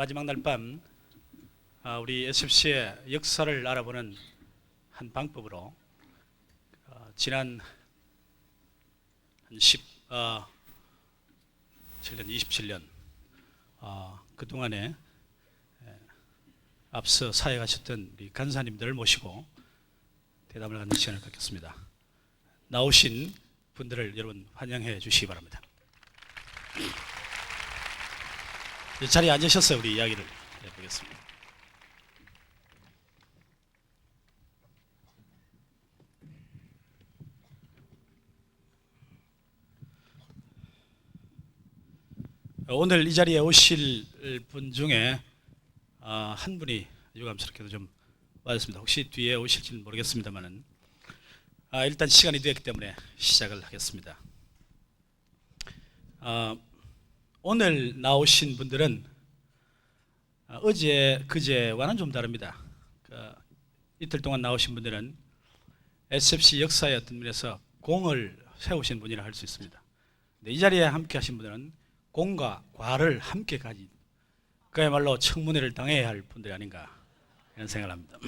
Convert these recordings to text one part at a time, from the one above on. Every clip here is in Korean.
마지막 날 밤 우리 SFC의 역사를 알아보는 한 방법으로 지난 7년, 27년 그동안에 앞서 사역하셨던 우리 간사님들을 모시고 대담을 갖는 시간을 갖겠습니다. 나오신 분들을 여러분 환영해 주시기 바랍니다. 자리에 앉으셔서 우리 이야기를 해보겠습니다. 오늘 이 자리에 오실 분 중에 한 분이 유감스럽게도 좀 와줬습니다. 혹시 뒤에 오실지는 모르겠습니다만은 일단 시간이 되었기 때문에 시작을 하겠습니다. 오늘 나오신 분들은 어제 그제와는 좀 다릅니다. 이틀 동안 나오신 분들은 SFC 역사의 어떤 면에서 공을 세우신 분이라 할 수 있습니다. 이 자리에 함께 하신 분들은 공과 과를 함께 가진 그야말로 청문회를 당해야 할 분들이 아닌가 이런 생각을 합니다.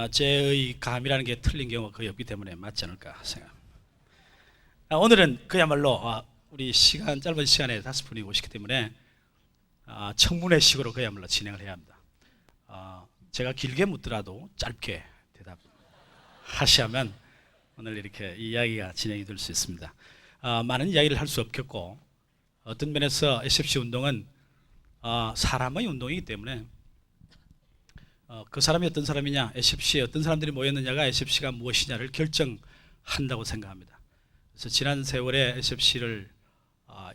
제의 감이라는 게 틀린 경우가 거의 없기 때문에 맞지 않을까 생각합니다. 오늘은 그야말로 우리 짧은 시간에 5분이 오시기 때문에 청문회식으로 그야말로 진행을 해야 합니다. 제가 길게 묻더라도 짧게 대답하시면 오늘 이렇게 이야기가 진행이 될 수 있습니다. 많은 이야기를 할 수 없겠고 어떤 면에서 SFC 운동은 사람의 운동이기 때문에 그 사람이 어떤 사람이냐, SFC에 어떤 사람들이 모였느냐가 SFC가 무엇이냐를 결정한다고 생각합니다. 그래서 지난 세월에 SFC를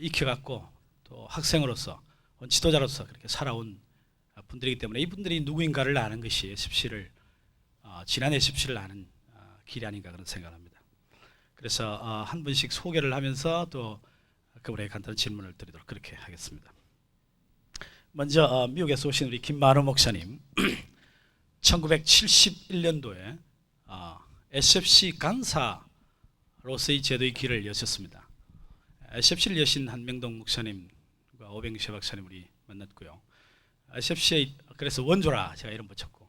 익혀갖고 또 학생으로서 지도자로서 그렇게 살아온 분들이기 때문에 이분들이 누구인가를 아는 것이 SFC를 지난 SFC를 아는 길이 아닌가 그런 생각을 합니다. 그래서 한 분씩 소개를 하면서 또 그분에게 간단한 질문을 드리도록 그렇게 하겠습니다. 먼저 미국에서 오신 우리 김만호 목사님 1971년도에 SFC 간사로서의 제도의 길을 여셨습니다. SFC를 여신 한명동 목사님과 오병규 박사님 우리 만났고요. SFC의 그래서 원조라 제가 이름 붙였고,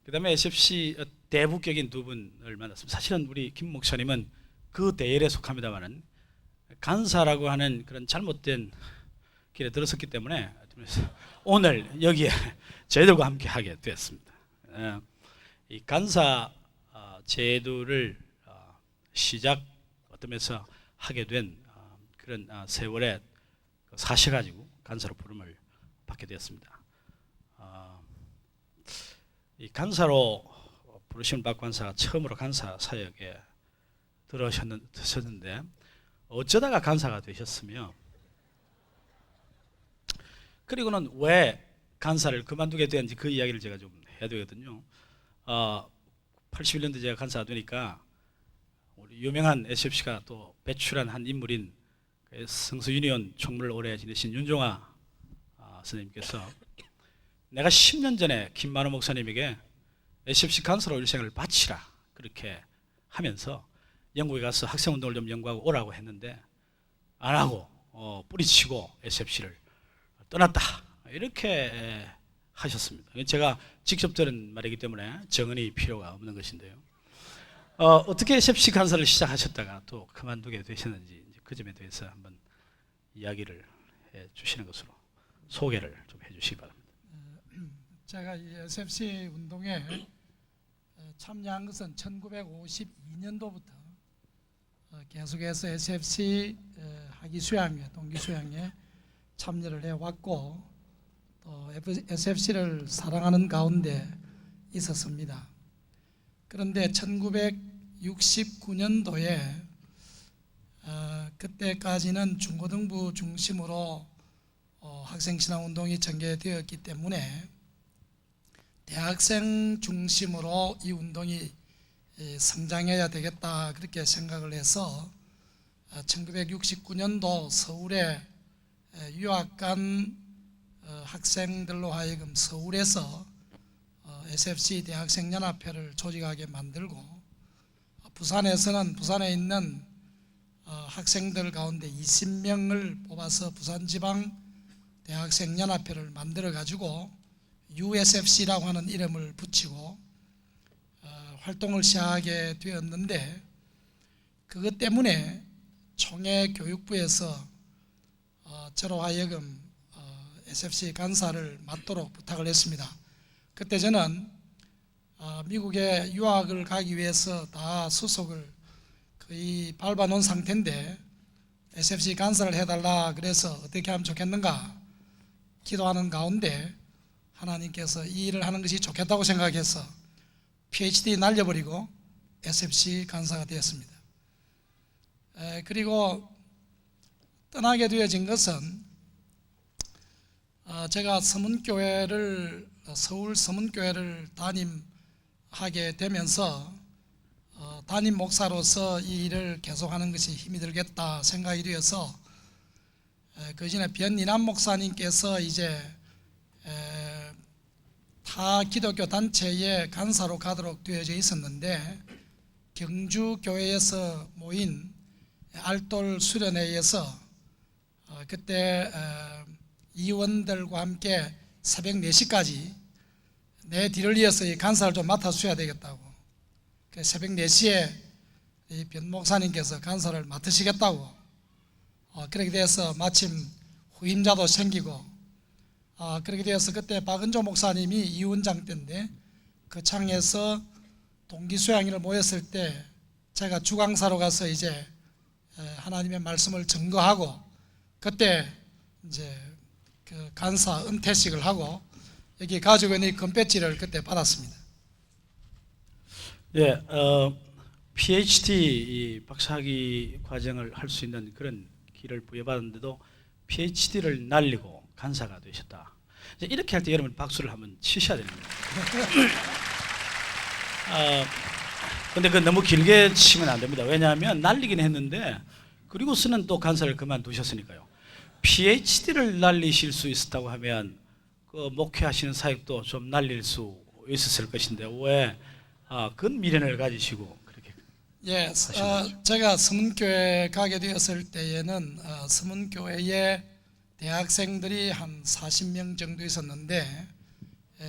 그 다음에 SFC 대부격인 두 분을 만났습니다. 사실은 우리 김 목사님은 그 대열에 속합니다만은 간사라고 하는 그런 잘못된 길에 들어섰기 때문에 오늘 여기에 저희들과 함께 하게 되었습니다. 이 간사 제도를 시작 어떤 면에서 하게 된 그런 세월에 사셔가지고 간사로 부름을 받게 되었습니다. 이 간사로 부르심을 받고 간사가 처음으로 간사 사역에 들어오셨는데 어쩌다가 간사가 되셨으며, 그리고는 왜 간사를 그만두게 되었는지 그 이야기를 제가 좀 해야 되거든요. 81년도에 제가 간사가 되니까 우리 유명한 SFC가 또 배출한 한 인물인 성서 유니온 총무를 오래 지내신 윤종아 선생님께서 내가 10년 전에 김만호 목사님에게 SFC 간사로 일생을 바치라 그렇게 하면서 영국에 가서 학생운동을 좀 연구하고 오라고 했는데 안 하고 뿌리치고 SFC를 떠났다 이렇게 하셨습니다. 제가 직접 들은 말이기 때문에 정언이 필요가 없는 것인데요. 어떻게 SFC 간사를 시작하셨다가 또 그만두게 되셨는지 그 점에 대해서 한번 이야기를 해 주시는 것으로 소개를 좀 해 주시기 바랍니다. 제가 이 SFC 운동에 참여한 것은 1952년도부터 계속해서 SFC 학위 수양회, 동기 수양회 참여를 해왔고 또 SFC를 사랑하는 가운데 있었습니다. 그런데 1969년도에 그때까지는 중고등부 중심으로 학생신앙운동이 전개되었기 때문에 대학생 중심으로 이 운동이 성장해야 되겠다 그렇게 생각을 해서 1969년도 서울에 유학 간 학생들로 하여금 서울에서 SFC 대학생연합회를 조직하게 만들고 부산에서는 부산에 있는 학생들 가운데 20명을 뽑아서 부산지방 대학생 연합회를 만들어 가지고 USFC라고 하는 이름을 붙이고 활동을 시작하게 되었는데, 그것 때문에 총회교육부에서 저로 하여금 SFC 간사를 맡도록 부탁을 했습니다. 그때 저는 미국에 유학을 가기 위해서 다 수속을 거의 밟아놓은 상태인데 SFC 간사를 해달라 그래서 어떻게 하면 좋겠는가 기도하는 가운데 하나님께서 이 일을 하는 것이 좋겠다고 생각해서 PhD 날려버리고 SFC 간사가 되었습니다. 그리고 떠나게 되어진 것은 제가 서울 서문교회를 담임하게 되면서 담임 목사로서 이 일을 계속하는 것이 힘이 들겠다 생각이 되어서 그 전에 변인환 목사님께서 이제 타 기독교 단체의 간사로 가도록 되어져 있었는데, 경주교회에서 모인 알돌 수련회에서 그때 이원들과 함께 새벽 4시까지 내 뒤를 이어서 이 간사를 좀 맡아줘야 되겠다고, 새벽 4시에 이 변 목사님께서 간사를 맡으시겠다고 그렇게 돼서 마침 후임자도 생기고, 그렇게 되어서 그때 박은조 목사님이 이원장 때인데 그 창에서 동기수양회를 모였을 때 제가 주강사로 가서 이제 하나님의 말씀을 증거하고, 그때 이제 그 간사 은퇴식을 하고 여기 가지고 있는 금배지를 그때 받았습니다. 예, PhD 박사학위 과정을 할 수 있는 그런 길을 부여받았는데도 PhD를 날리고 간사가 되셨다. 이렇게 할 때 여러분 박수를 한번 치셔야 됩니다. 근데 그 너무 길게 치면 안 됩니다. 왜냐하면 날리긴 했는데 그리고서는 또 간사를 그만두셨으니까요. PhD를 날리실 수 있었다고 하면 그 목회하시는 사역도 좀 날릴 수 있었을 것인데 왜 큰 미련을 가지시고 그렇게 제가 서문교회 가게 되었을 때에는 서문교회에 대학생들이 한 40명 정도 있었는데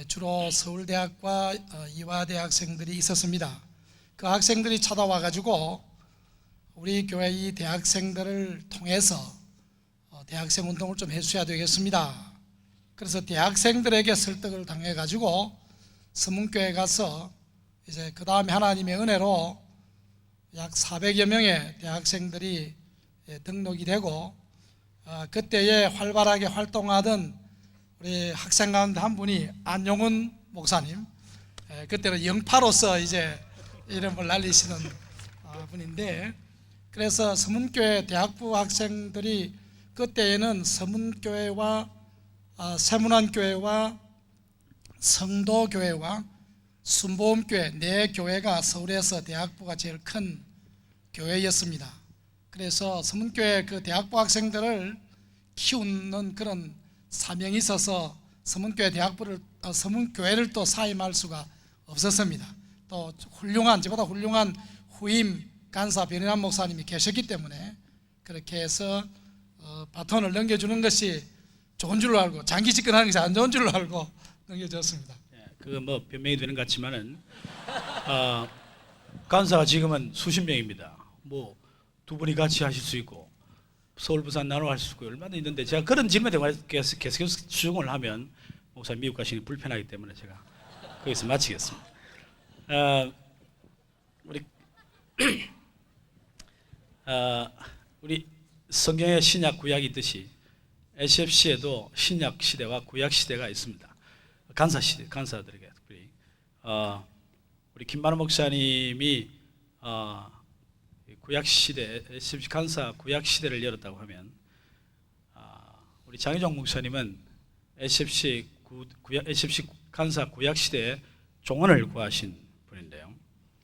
주로 서울대학과 이화대 학생들이 있었습니다. 그 학생들이 찾아와 가지고 우리 교회 이 대학생들을 통해서 대학생 운동을 좀 해주셔야 되겠습니다. 그래서 대학생들에게 설득을 당해 가지고 서문교회 가서 이제 그 다음에 하나님의 은혜로 약 400여 명의 대학생들이 등록이 되고, 그때에 활발하게 활동하던 우리 학생 가운데 한 분이 안용훈 목사님, 그때는 영파로서 이제 이름을 날리시는 분인데, 그래서 서문교회 대학부 학생들이 그때에는 서문교회와 세문안교회와 성도교회와 순복음교회 네 교회가 서울에서 대학부가 제일 큰 교회였습니다. 그래서 서문교회 그 대학부 학생들을 키우는 그런 사명이 있어서 서문교회를 또 사임할 수가 없었습니다. 또 저보다 훌륭한 후임 간사 변인환 목사님이 계셨기 때문에 그렇게 해서 바톤을 넘겨주는 것이 좋은 줄로 알고 장기 집권하는 것이 안 좋은 줄로 알고 넘겨줬습니다. 그거 뭐 변명이 되는 것 같지만은 간사가 지금은 수십 명입니다. 뭐 두 분이 같이 하실 수 있고 서울 부산 나눠 할 수 있고 얼마나 있는데, 제가 그런 질문에 계속 추궁을 하면 목사님 미국 가시니 불편하기 때문에 제가 거기서 마치겠습니다. 우리 성경에 신약 구약이 있듯이 SFC에도 신약 시대와 구약 시대가 있습니다. 간사 시대, 간사들에게 특별히 우리 김만호 목사님이 구약 시대, SFC 간사 구약 시대를 열었다고 하면 우리 장희종 목사님은 SFC 간사 구약 시대에 종언을 구하신 분인데요.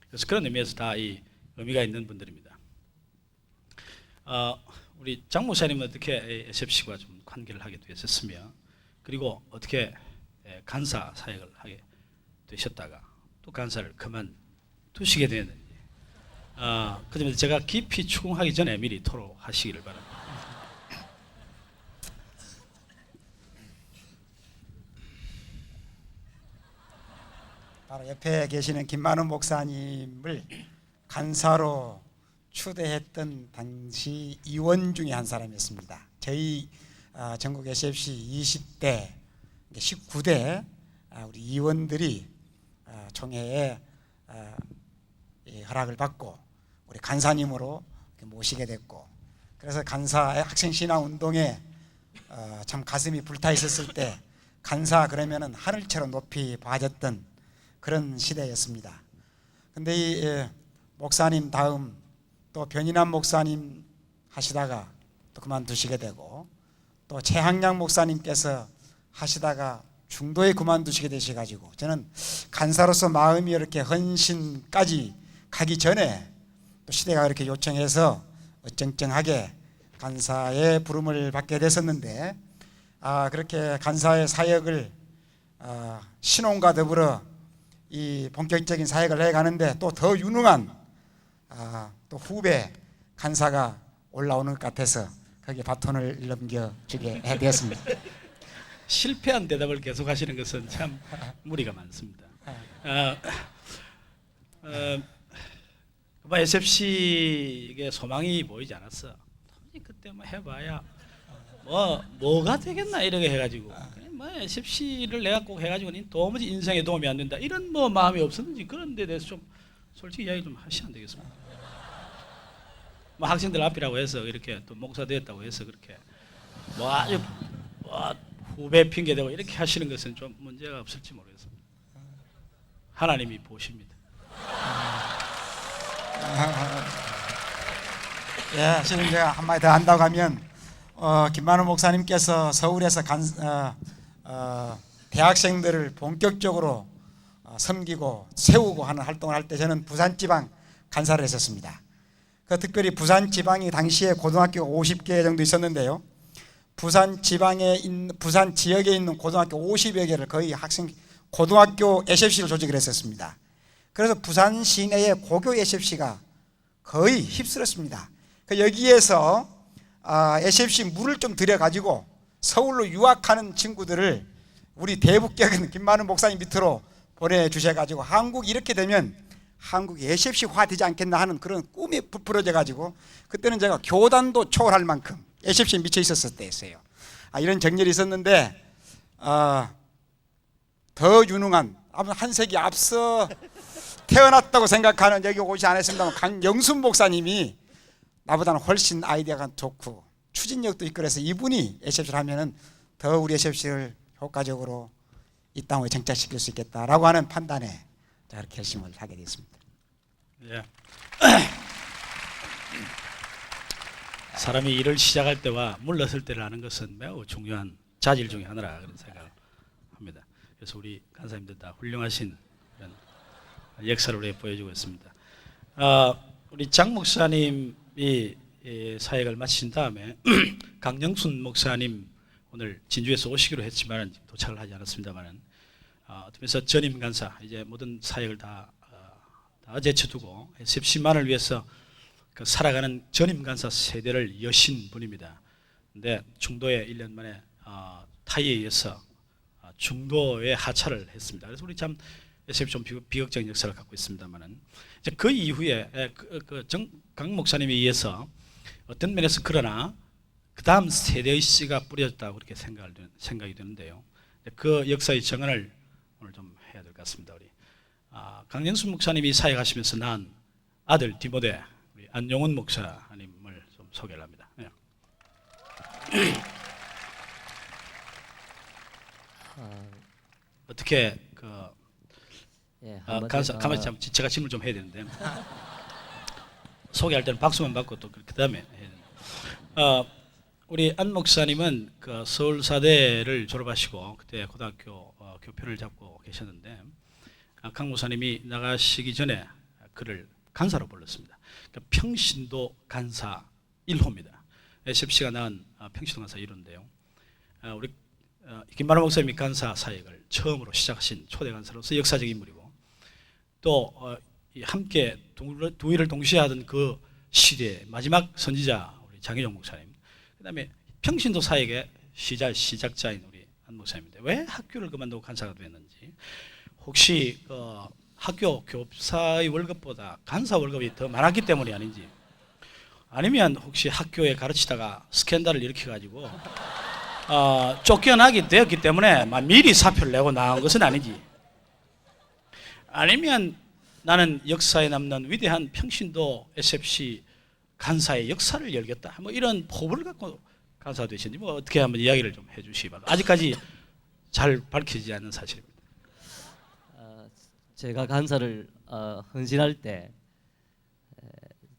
그래서 그런 의미에서 다 이 의미가 있는 분들입니다. 우리 장 목사님은 어떻게 SFC와 좀 관계를 하게 되셨으며, 그리고 어떻게 간사 사역을 하게 되셨다가 또 간사를 그만두시게 되었는지, 그 점에서 제가 깊이 추궁하기 전에 미리 토로하시기를 바랍니다. 바로 옆에 계시는 김만훈 목사님을 간사로 추대했던 당시 의원 중에 한 사람이었습니다. 저희 전국 SFC 20대, 19대 우리 의원들이 총회에 허락을 받고 우리 간사님으로 모시게 됐고, 그래서 간사의 학생신앙 운동에 참 가슴이 불타 있었을 때 간사 그러면은 하늘처럼 높이 봐졌던 그런 시대였습니다. 근데 이 목사님 다음 또 변인환 목사님 하시다가 또 그만두시게 되고, 또 최항량 목사님께서 하시다가 중도에 그만두시게 되셔가지고, 저는 간사로서 마음이 이렇게 헌신까지 가기 전에 또 시대가 이렇게 요청해서 어쩡쩡하게 간사의 부름을 받게 됐었는데, 그렇게 간사의 사역을 신혼과 더불어 이 본격적인 사역을 해가는데 또 더 유능한 또 후배 간사가 올라오는 것 같아서 거기에 바톤을 넘겨주게 되었습니다. 실패한 대답을 계속 하시는 것은 참 무리가 많습니다. SFC에 소망이 보이지 않았어. 그때 뭐 해봐야 뭐가 되겠나 이렇게 해가지고 뭐 SFC를 내가 꼭 해가지고 도무지 인생에 도움이 안 된다 이런 뭐 마음이 없었는지 그런 데 대해서 좀 솔직히 이야기 좀 하시면 안 되겠습니까? 뭐 학생들 앞이라고 해서 이렇게 또 목사 되었다고 해서 그렇게 뭐 아주 후배 핑계대고 이렇게 하시는 것은 좀 문제가 없을지 모르겠습니다. 하나님이 보십니다. 예, 지금 제가 한마디 더 한다고 하면 김만훈 목사님께서 서울에서 대학생들을 본격적으로 섬기고 세우고 하는 활동을 할 때 저는 부산지방 간사를 했었습니다. 특별히 부산지방이 당시에 고등학교가 50개 정도 있었는데요, 부산 지역에 있는 고등학교 50여 개를 거의 고등학교 SFC를 조직을 했었습니다. 그래서 부산 시내의 고교 SFC가 거의 휩쓸었습니다. 여기에서 SFC 물을 좀 들여가지고 서울로 유학하는 친구들을 우리 대북격은 김만훈 목사님 밑으로 보내주셔가지고 한국 이렇게 되면 한국이 SFC화 되지 않겠나 하는 그런 꿈이 부풀어져 가지고, 그때는 제가 교단도 초월할 만큼 SFC에 미쳐 있었을 때였어요. 이런 정렬이 있었는데 더 유능한 한 세기 앞서 태어났다고 생각하는, 여기 오지 않았습니다만 강영순 목사님이 나보다는 훨씬 아이디어가 좋고 추진력도 있고, 그래서 이분이 SFC를 하면은 더 우리 SFC를 효과적으로 이 땅에 정착시킬 수 있겠다라고 하는 판단에 그렇게 결심을 하게 됐습니다. 예. 사람이 일을 시작할 때와 물러설 때를 아는 것은 매우 중요한 자질 중에 하나라 그런 생각을 합니다. 그래서 우리 간사님들 다 훌륭하신 그런 역사를 우리에게 보여주고 있습니다. 우리 장 목사님이 사역을 마치신 다음에 강영순 목사님 오늘 진주에서 오시기로 했지만 도착을 하지 않았습니다만은 어쩌면서 전임 간사 이제 모든 사역을 다 제쳐두고 SFC만을 위해서 살아가는 전임 간사 세대를 여신 분입니다. 근데 중도에 1년 만에 타이에 의해서 중도에 하차를 했습니다. 그래서 우리 참 SFC 좀 비극적인 역사를 갖고 있습니다만은 이제 그 이후에 강 목사님에 의해서 어떤 면에서 그러나 그 다음 세대의 씨가 뿌려졌다고 그렇게 생각이 되는데요. 그 역사의 정언을 오늘 좀 해야 될 것 같습니다. 우리 강영순 목사님이 사역하시면서 낳은 아들 디모데 우리 안용훈 목사님을 좀 소개를 합니다. 네. 어떻게 가만히 참 제가 질문 좀 해야 되는데 소개할 때는 박수만 받고 또 그 다음에 해야 됩니다. 우리 안 목사님은 서울사대를 졸업하시고 그때 고등학교 교편을 잡고 계셨는데 강 목사님이 나가시기 전에 그를 간사로 불렀습니다. 평신도 간사 1호입니다. SFC가 낳은 평신도 간사 1호인데요. 우리 김만훈 목사님이 간사 사역을 처음으로 시작하신 초대 간사로서 역사적 인물이고, 또 함께 두 일을 동시에 하던 그 시대의 마지막 선지자 우리 장혜종 목사님, 그 다음에 평신도 사역의 시작자인 우리 안 목사님인데 왜 학교를 그만두고 간사가 됐는지, 혹시 학교 교사의 월급보다 간사 월급이 더 많았기 때문이 아닌지, 아니면 혹시 학교에 가르치다가 스캔들을 일으켜가지고 쫓겨나게 되었기 때문에 막 미리 사표를 내고 나온 것은 아닌지, 아니면 나는 역사에 남는 위대한 평신도 SFC 간사의 역사를 열겠다, 뭐 이런 포부를 갖고 간사가 되셨는지 뭐 어떻게 한번 이야기를 좀 해주시기 바랍니다. 아직까지 잘 밝혀지지 않는 사실입니다. 제가 간사를 헌신할 때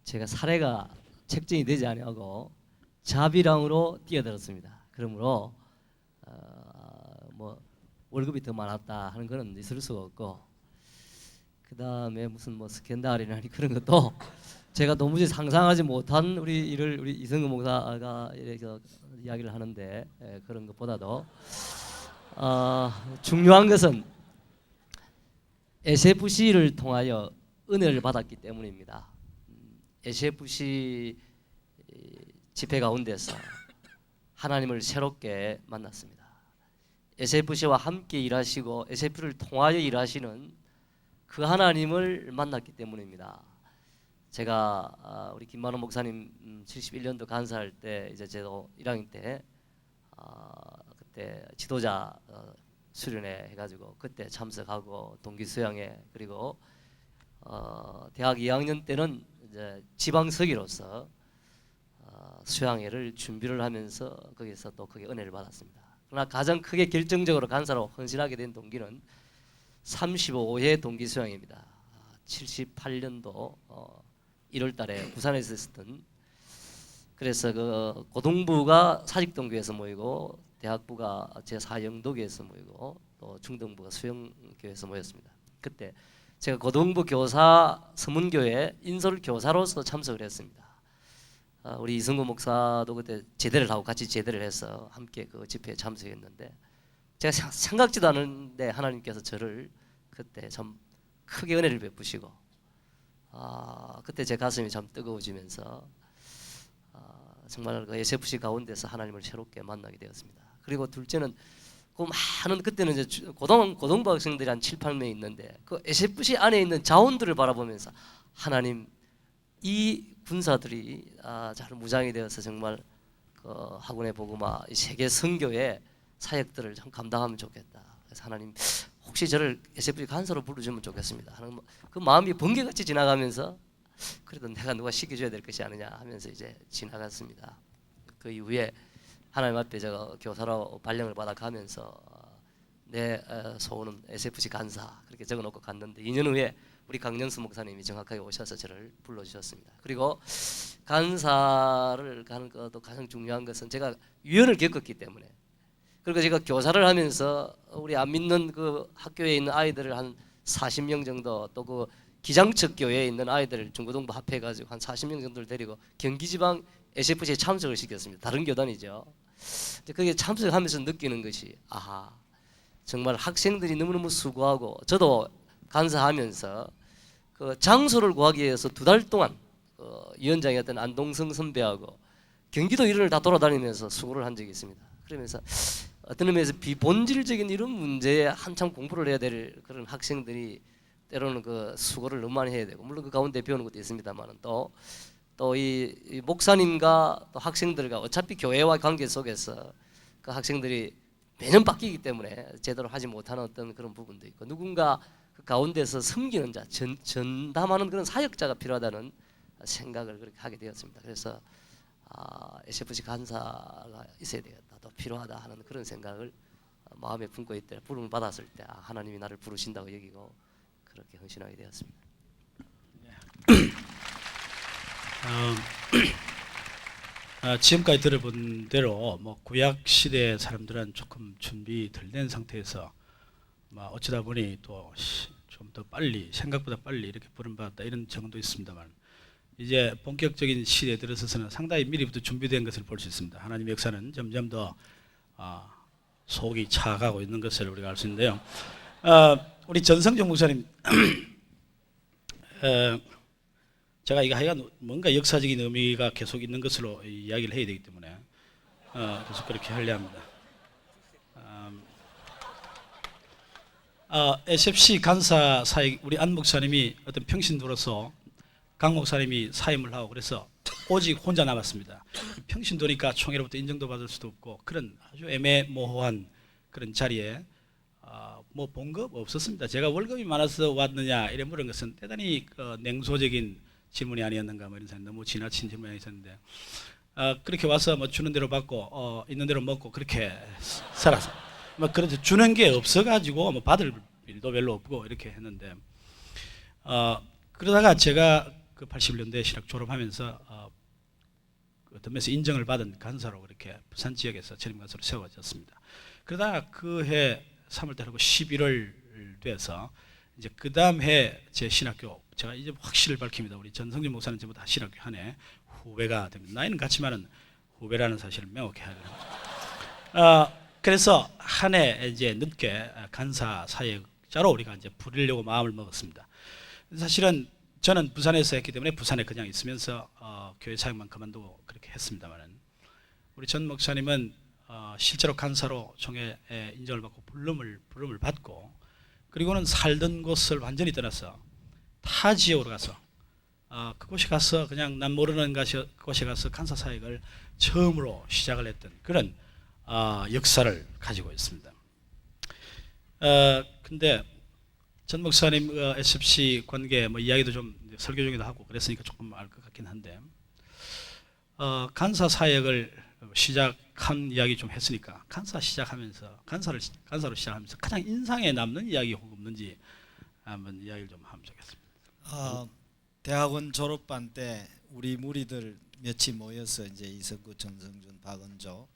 제가 사례가 책정이 되지 아니하고 자비랑으로 뛰어들었습니다. 그러므로 뭐 월급이 더 많았다 하는 것은 있을 수가 없고, 그 다음에 무슨 뭐 스캔들이나 그런 것도 제가 도무지 상상하지 못한 우리 이성근 목사가 이렇게 이야기를 하는데, 그런 것보다도 중요한 것은 SFC를 통하여 은혜를 받았기 때문입니다. SFC 집회 가운데서 하나님을 새롭게 만났습니다. SFC와 함께 일하시고 SFC를 통하여 일하시는 그 하나님을 만났기 때문입니다. 제가 우리 김만호 목사님 71년도 간사할 때 이제 제도 1학년 때 그때 지도자 수련회 해가지고 그때 참석하고 동기 수양회, 그리고 대학 2학년 때는 이제 지방서기로서 수양회를 준비를 하면서 거기서 또 크게 은혜를 받았습니다. 그러나 가장 크게 결정적으로 간사로 헌신하게 된 동기는 35회 동기 수양회입니다. 78년도 1월달에 부산에서 있었던, 그래서 그 고등부가 사직동교에서 모이고 대학부가 제4영도교에서 모이고 또 중등부가 수영교에서 모였습니다. 그때 제가 고등부 교사 서문교회 인솔 교사로서 참석을 했습니다. 우리 이승구 목사도 그때 제대를 하고 같이 제대를 해서 함께 그 집회에 참석했는데, 제가 생각지도 않은데 하나님께서 저를 그때 참 크게 은혜를 베푸시고, 그때 제 가슴이 참 뜨거워지면서 정말 그 SFC 가운데서 하나님을 새롭게 만나게 되었습니다. 그리고 둘째는 그 많은, 그때는 이제 고등부 학생들이 한 7, 8명 있는데 그 SFC 안에 있는 자원들을 바라보면서 하나님, 이 군사들이 잘 무장이 되어서 정말 그 학원의 복음화, 세계 선교의 사역들을 좀 감당하면 좋겠다. 그래서 하나님, 혹시 저를 SFC 간사로 부르주면 좋겠습니다 하는 그 마음이 번개같이 지나가면서, 그래도 내가 누가 시켜줘야 될 것이 아니냐 하면서 이제 지나갔습니다. 그 이후에 하나님 앞에 제가 교사로 발령을 받아가면서 내 소원은 SFC 간사 그렇게 적어놓고 갔는데, 2년 후에 우리 강연수 목사님이 정확하게 오셔서 저를 불러주셨습니다. 그리고 간사를 가는 것도 가장 중요한 것은 제가 유연을 겪었기 때문에, 그리고 제가 교사를 하면서 우리 안 믿는 그 학교에 있는 아이들을 한 40명 정도, 또 그 기장측 교회에 있는 아이들을 중고등부 합해가지고 한 40명 정도를 데리고 경기지방 SFC에 참석을 시켰습니다. 다른 교단이죠. 거기에 참석하면서 느끼는 것이, 아하, 정말 학생들이 너무너무 수고하고, 저도 간사하면서 그 장소를 구하기 위해서 2달 동안 위원장이었던 안동성 선배하고 경기도 일을 다 돌아다니면서 수고를 한 적이 있습니다. 그러면서 어떤 의미에서 비본질적인 이런 문제에 한참 공부를 해야 될 그런 학생들이 때로는 그 수고를 너무 많이 해야 되고, 물론 그 가운데 배우는 것도 있습니다만, 또 이 목사님과 또 학생들과 어차피 교회와 관계 속에서 그 학생들이 매년 바뀌기 때문에 제대로 하지 못하는 어떤 그런 부분도 있고, 누군가 그 가운데서 섬기는 자, 전담하는 그런 사역자가 필요하다는 생각을 그렇게 하게 되었습니다. 그래서 SFC 간사가 있어야 되겠다, 또 필요하다 하는 그런 생각을 마음에 품고 있대. 부름을 받았을 때 하나님이 나를 부르신다고 여기고 그렇게 헌신하게 되었습니다. 지금까지 들어본 대로 뭐 구약 시대 사람들은 조금 준비 덜 된 상태에서 어쩌다 보니 또 좀 더 빨리, 생각보다 빨리 이렇게 부름받았다 이런 정도 있습니다만, 이제 본격적인 시대에 들어서서는 상당히 미리부터 준비된 것을 볼 수 있습니다. 하나님의 역사는 점점 더 속이 차가고 있는 것을 우리가 알 수 있는데요. 우리 전성정 목사님, 제가 이거 하여간 뭔가 역사적인 의미가 계속 있는 것으로 이야기를 해야 되기 때문에 계속 그렇게 하려 합니다. SFC 간사 사역 우리 안 목사님이 어떤 평신도로서 강 목사님이 사임을 하고 그래서 오직 혼자 남았습니다. 평신도니까 총회로부터 인정도 받을 수도 없고 그런 아주 애매모호한 그런 자리에 뭐 봉급 없었습니다. 제가 월급이 많아서 왔느냐 이래 물은 것은 대단히 냉소적인 질문이 아니었는가 뭐 이런 생각, 너무 지나친 질문이 있었는데 그렇게 와서 뭐 주는 대로 받고 있는 대로 먹고 그렇게 살았어요. 뭐 그래서 주는 게 없어가지고 뭐 받을 일도 별로 없고 이렇게 했는데 그러다가 제가 그 81년도에 신학 졸업하면서 어떤 면에서 인정을 받은 간사로 그렇게 부산 지역에서 전임 간사로 세워졌습니다. 그러다가 그 해 3월달하고 11월 돼서 이제 그 다음 해 제 신학교 제가 이제 확실히 밝힙니다. 우리 전성진 목사는 전부 다 신학교 한 해 후배가 됩니다. 나이는 같지만은 후배라는 사실을 명확히 해야 돼요. 그래서 한 해 이제 늦게 간사 사역자로 우리가 이제 부리려고 마음을 먹었습니다. 사실은 저는 부산에서 했기 때문에 부산에 그냥 있으면서 교회 사역만 그만두고 그렇게 했습니다만은 우리 전 목사님은 실제로 간사로 총회에 인정을 받고 부름을 받고 그리고는 살던 곳을 완전히 떠나서 타 지역으로 가서 그곳에 가서 그냥 난 모르는 곳에 가서 간사 사역을 처음으로 시작을 했던 그런 역사를 가지고 있습니다. 근데 전 목사님 SFC 관계 뭐 이야기도 좀 설교 중에도 하고 그랬으니까 조금 알 것 같긴 한데 간사 사역을 시작한 이야기 좀 했으니까 간사로 시작하면서 가장 인상에 남는 이야기 혹 없는지 한번 이야기를 좀 하면 좋겠습니다. 대학원 졸업반 때 우리 무리들 몇이 모여서 이제 이석구, 전성준, 박은조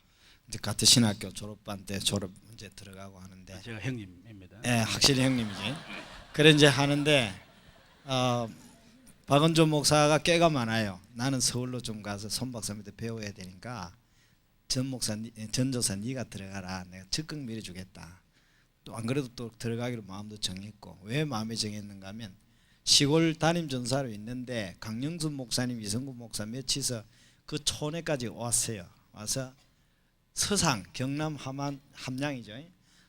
이제 같은 신학교 졸업반 때 졸업 이제 들어가고 하는데 제가 형님입니다. 예, 확실히 형님이지. 그래 이제 하는데 박은조 목사가 꾀가 많아요. 나는 서울로 좀 가서 손 박사님한테 배워야 되니까 전조사 네가 들어가라. 내가 적극 밀어주겠다. 또 안 그래도 또 들어가기로 마음도 정했고 왜 마음이 정했는가 하면 시골 담임 전사로 있는데 강영순 목사님, 이성구 목사 몇이서 그 촌에까지 왔어요. 와서 서상 경남 함양이죠.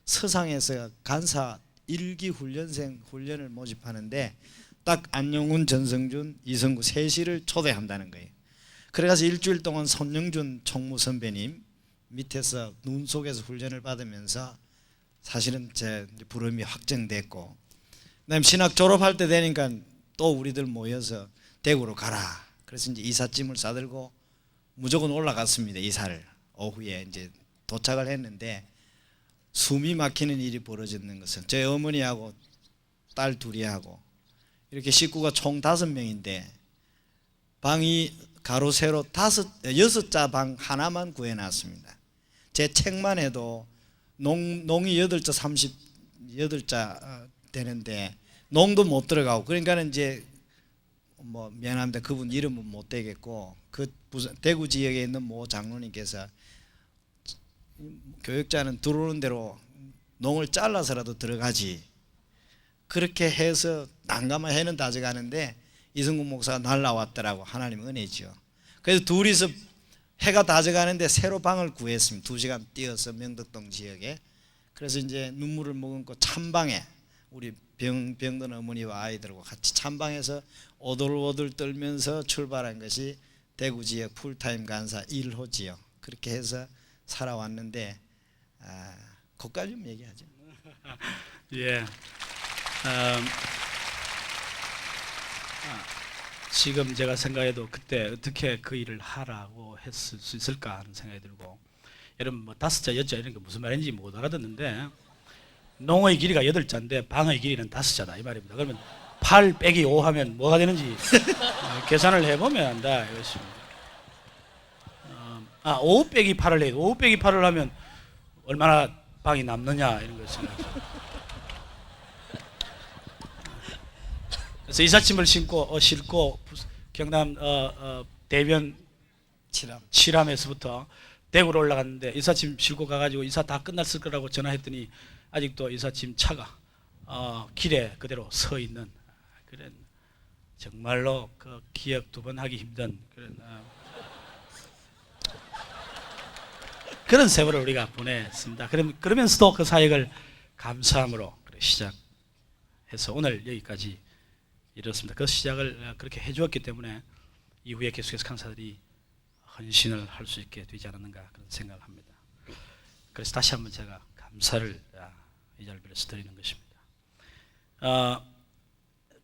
서상에서 간사 1기 훈련생 훈련을 모집하는데 딱 안용훈, 전성준, 이성구 셋이를 초대한다는 거예요. 그래서 일주일 동안 손영준 총무 선배님 밑에서 눈 속에서 훈련을 받으면서 사실은 제 부름이 확정됐고 그다음 신학 졸업할 때 되니까 또 우리들 모여서 대구로 가라. 그래서 이제 이삿짐을 싸들고 무조건 올라갔습니다. 이사를 오후에 이제 도착을 했는데 숨이 막히는 일이 벌어졌는 것은 저희 어머니하고 딸 둘이하고 이렇게 식구가 총 5명인데 방이 가로 세로 6자 방 하나만 구해놨습니다. 제 책만 해도 농이 8자 38자 되는데 농도 못 들어가고 그러니까 이제 뭐 미안합니다. 그분 이름은 못 되겠고 그 대구 지역에 있는 모 장로님께서 교육자는 들어오는 대로 농을 잘라서라도 들어가지 그렇게 해서 난감한 해는 다져가는데 이승국 목사가 날라왔더라고. 하나님 은혜죠. 그래서 둘이서 해가 다져가는데 새로 방을 구했습니다. 2시간 뛰어서 명덕동 지역에. 그래서 이제 눈물을 머금고 찬방에 우리 병든 어머니와 아이들과 같이 찬방에서 오돌오돌 떨면서 출발한 것이 대구 지역 풀타임 간사 1호지요. 그렇게 해서 살아왔는데 그까지 좀 얘기하죠. 예. 지금 제가 생각해도 그때 어떻게 그 일을 하라고 했을 수 있을까 하는 생각이 들고 여러분 뭐 5자 6자 이런 게 무슨 말인지 못 알아듣는데 농의 길이가 8자인데 방의 길이는 5자다 이 말입니다. 그러면 8 빼기 5 하면 뭐가 되는지 계산을 해보면 안다 이것입니다. 5 빼기 8을 해도 5 빼기 8을 하면 얼마나 방이 남느냐 이런 걸 생각해요. 그래서 이삿짐을 싣고 경남 대변 칠암에서부터 대구로 올라갔는데 이삿짐 싣고 가가지고 이사 다 끝났을 거라고 전화했더니 아직도 이삿짐 차가 길에 그대로 서 있는 그런 정말로 그 기억 2번 하기 힘든 그런 세월을 우리가 보냈습니다. 그러면서도 그 사역을 감사함으로 시작해서 오늘 여기까지 이렇습니다. 그 시작을 그렇게 해주었기 때문에 이후에 계속해서 간사들이 헌신을 할 수 있게 되지 않았는가 그런 생각을 합니다. 그래서 다시 한번 제가 감사를 이 자리를 빌어서 드리는 것입니다.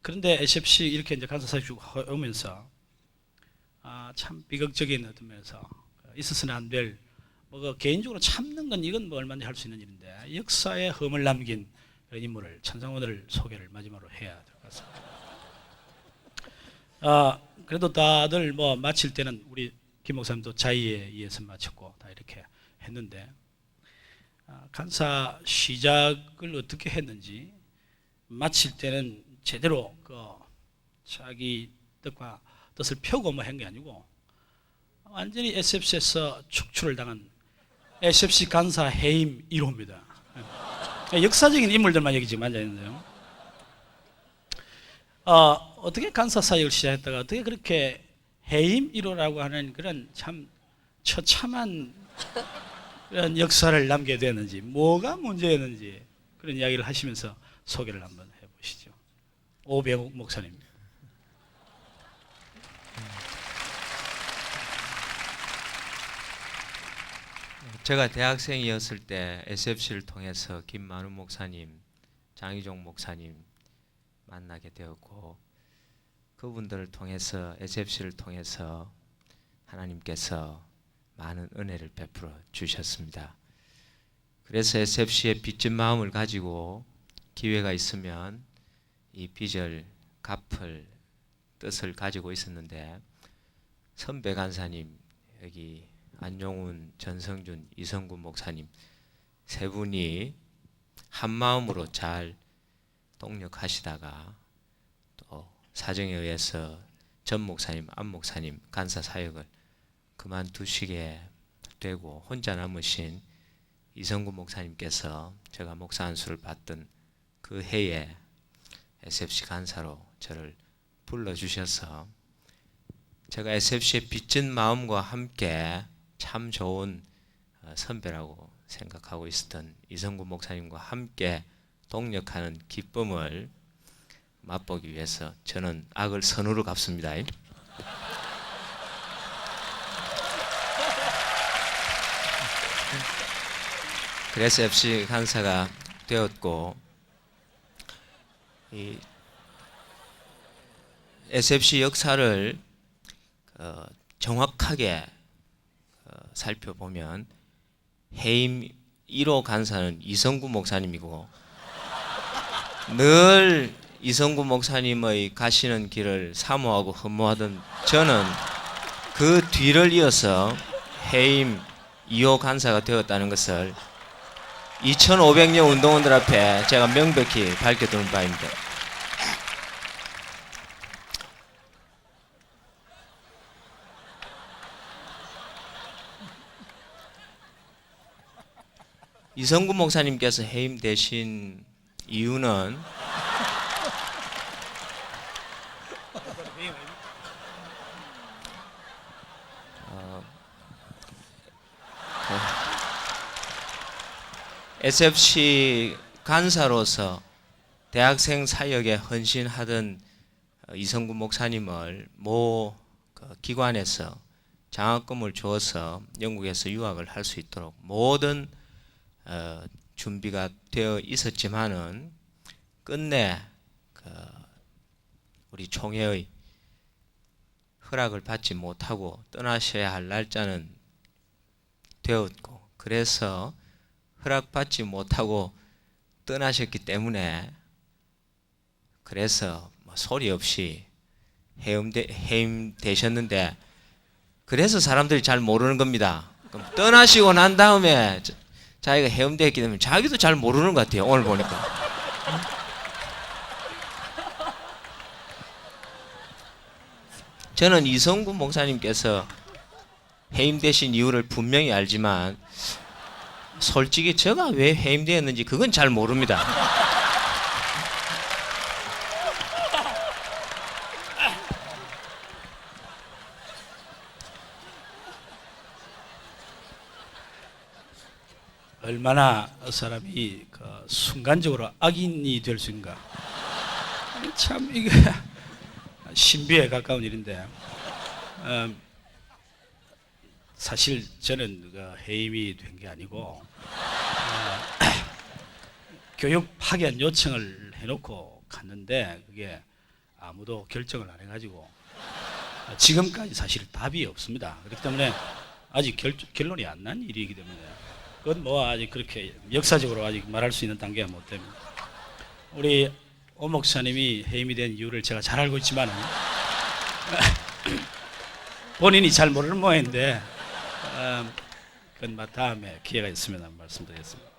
그런데 SFC 이렇게 이제 간사 사역 쭉 오면서 참 비극적인 어떤 면에서 있어서는 안 될 뭐 개인적으로 참는 건 이건 뭐 얼마든지 할 수 있는 일인데 역사에 흠을 남긴 그런 인물을 천상원을 소개를 마지막으로 해야 될 것 같습니다. 그래도 다들 뭐 마칠 때는 우리 김 목사님도 자의에 의해서 마쳤고 다 이렇게 했는데 간사 시작을 어떻게 했는지 마칠 때는 제대로 그 자기 뜻을 펴고 뭐 한 게 아니고 완전히 SFC에서 축출을 당한 SFC 간사 해임 1호입니다. 역사적인 인물들만 여기 지금 앉아 있는데요. 어떻게 간사 사역을 시작했다가 어떻게 그렇게 해임 1호라고 하는 그런 참 처참한 그런 역사를 남게 되었는지, 뭐가 문제였는지 그런 이야기를 하시면서 소개를 한번 해보시죠. 오배욱 목사님. 제가 대학생이었을 때 SFC를 통해서 김만우 목사님, 장희종 목사님 만나게 되었고 그분들을 통해서 SFC를 통해서 하나님께서 많은 은혜를 베풀어 주셨습니다. 그래서 SFC의 빚진 마음을 가지고 기회가 있으면 이 빚을 갚을 뜻을 가지고 있었는데 선배 간사님, 여기 안용훈, 전성준, 이성군 목사님 세 분이 한 마음으로 잘 동력하시다가 또 사정에 의해서 전 목사님, 안 목사님 간사 사역을 그만두시게 되고 혼자 남으신 이성군 목사님께서 제가 목사 안수를 받던 그 해에 SFC 간사로 저를 불러주셔서 제가 SFC의 빚진 마음과 함께 참 좋은 선배라고 생각하고 있었던 이성군 목사님과 함께 동력하는 기쁨을 맛보기 위해서 저는 악을 선으로 갚습니다. 그래서 FC 간사가 되었고 이 SFC 역사를 정확하게 살펴보면 해임 1호 간사는 이성군 목사님이고 늘 이성군 목사님의 가시는 길을 사모하고 흠모하던 저는 그 뒤를 이어서 해임 2호 간사가 되었다는 것을 2500년 운동원들 앞에 제가 명백히 밝혀두는 바입니다. 이성군 목사님께서 해임되신 이유는 SFC 간사로서 대학생 사역에 헌신하던 이성군 목사님을 모 기관에서 장학금을 주어서 영국에서 유학을 할 수 있도록 모든 준비가 되어 있었지만은 끝내 우리 총회의 허락을 받지 못하고 떠나셔야 할 날짜는 되었고 그래서 허락받지 못하고 떠나셨기 때문에 그래서 뭐 소리 없이 해임되셨는데 그래서 사람들이 잘 모르는 겁니다. 그럼 떠나시고 난 다음에 자기가 해임되었기 때문에 자기도 잘 모르는 것 같아요. 오늘 보니까. 저는 이성군 목사님께서 해임되신 이유를 분명히 알지만 솔직히 제가 왜 해임되었는지 그건 잘 모릅니다. 얼마나 사람이 순간적으로 악인이 될 수 있는가? 참 이게 신비에 가까운 일인데 사실 저는 해임이 된 게 아니고 교육 파견 요청을 해놓고 갔는데 그게 아무도 결정을 안 해가지고 지금까지 사실 답이 없습니다. 그렇기 때문에 아직 결론이 안 난 일이기 때문에 그건 뭐 아직 그렇게 역사적으로 아직 말할 수 있는 단계가 못 됩니다. 우리 오 목사님이 해임이 된 이유를 제가 잘 알고 있지만은 본인이 잘 모르는 모양인데 그건 뭐 다음에 기회가 있으면 한번 말씀드리겠습니다.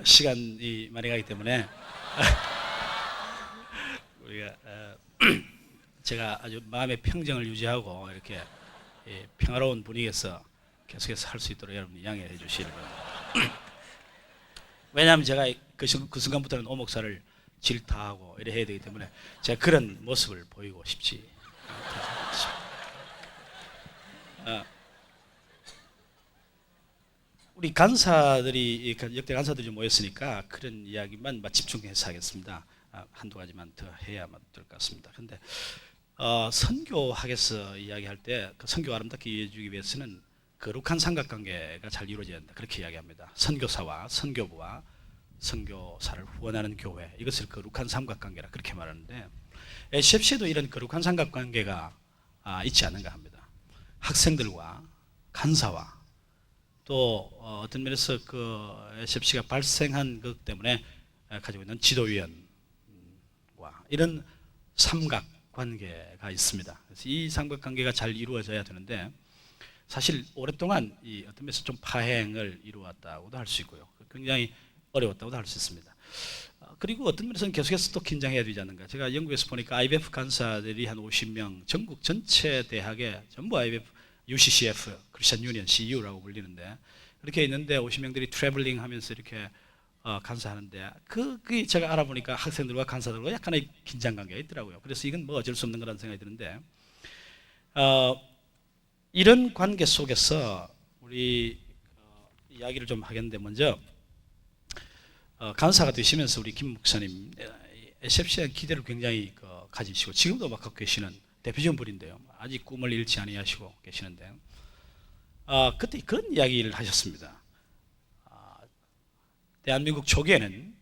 시간이 많이 가기 때문에 우리가 제가 아주 마음의 평정을 유지하고 이렇게 평화로운 분위기에서 계속해서 할 수 있도록 여러분 양해해 주시기 바랍니다. 왜냐하면 제가 그 순간부터는 오 목사를 질타하고 이래 해야 되기 때문에 제가 그런 모습을 보이고 싶지 않다. 우리 간사들이 역대 간사들이 모였으니까 그런 이야기만 집중해서 하겠습니다. 한두 가지만 더 해야만 될 것 같습니다. 그런데 선교학에서 이야기할 때 그 선교 아름답게 이해해주기 위해서는 거룩한 삼각관계가 잘 이루어져야 한다. 그렇게 이야기합니다. 선교사와 선교부와 선교사를 후원하는 교회, 이것을 거룩한 삼각관계라 그렇게 말하는데 SFC에도 이런 거룩한 삼각관계가 있지 않은가 합니다. 학생들과 간사와 또 어떤 면에서 그 SFC가 발생한 것 때문에 가지고 있는 지도위원과 이런 삼각관계가 있습니다. 그래서 이 삼각관계가 잘 이루어져야 되는데 사실 오랫동안 이 어떤 면에서 좀 파행을 이루었다고도 할 수 있고요. 굉장히 어려웠다고도 할 수 있습니다. 그리고 어떤 면에서는 계속해서 또 긴장해야 되지 않는가. 제가 영국에서 보니까 IBF 간사들이 한 50명, 전국 전체 대학에 전부 IBF, UCCF, 크리스천 유니언, CU라고 불리는데 그렇게 있는데 50명들이 트래블링 하면서 이렇게 간사하는데 그게 제가 알아보니까 학생들과 간사들과 약간의 긴장 관계가 있더라고요. 그래서 이건 뭐 어쩔 수 없는 거라는 생각이 드는데 이런 관계 속에서 우리 이야기를 좀 하겠는데 먼저 간사가 되시면서 우리 김 목사님 SFC에 기대를 굉장히 가지시고 지금도 막 갖고 계시는 대표적인 분인데요. 아직 꿈을 잃지 아니하시고 계시는데 그때 그런 이야기를 하셨습니다. 대한민국 초기에는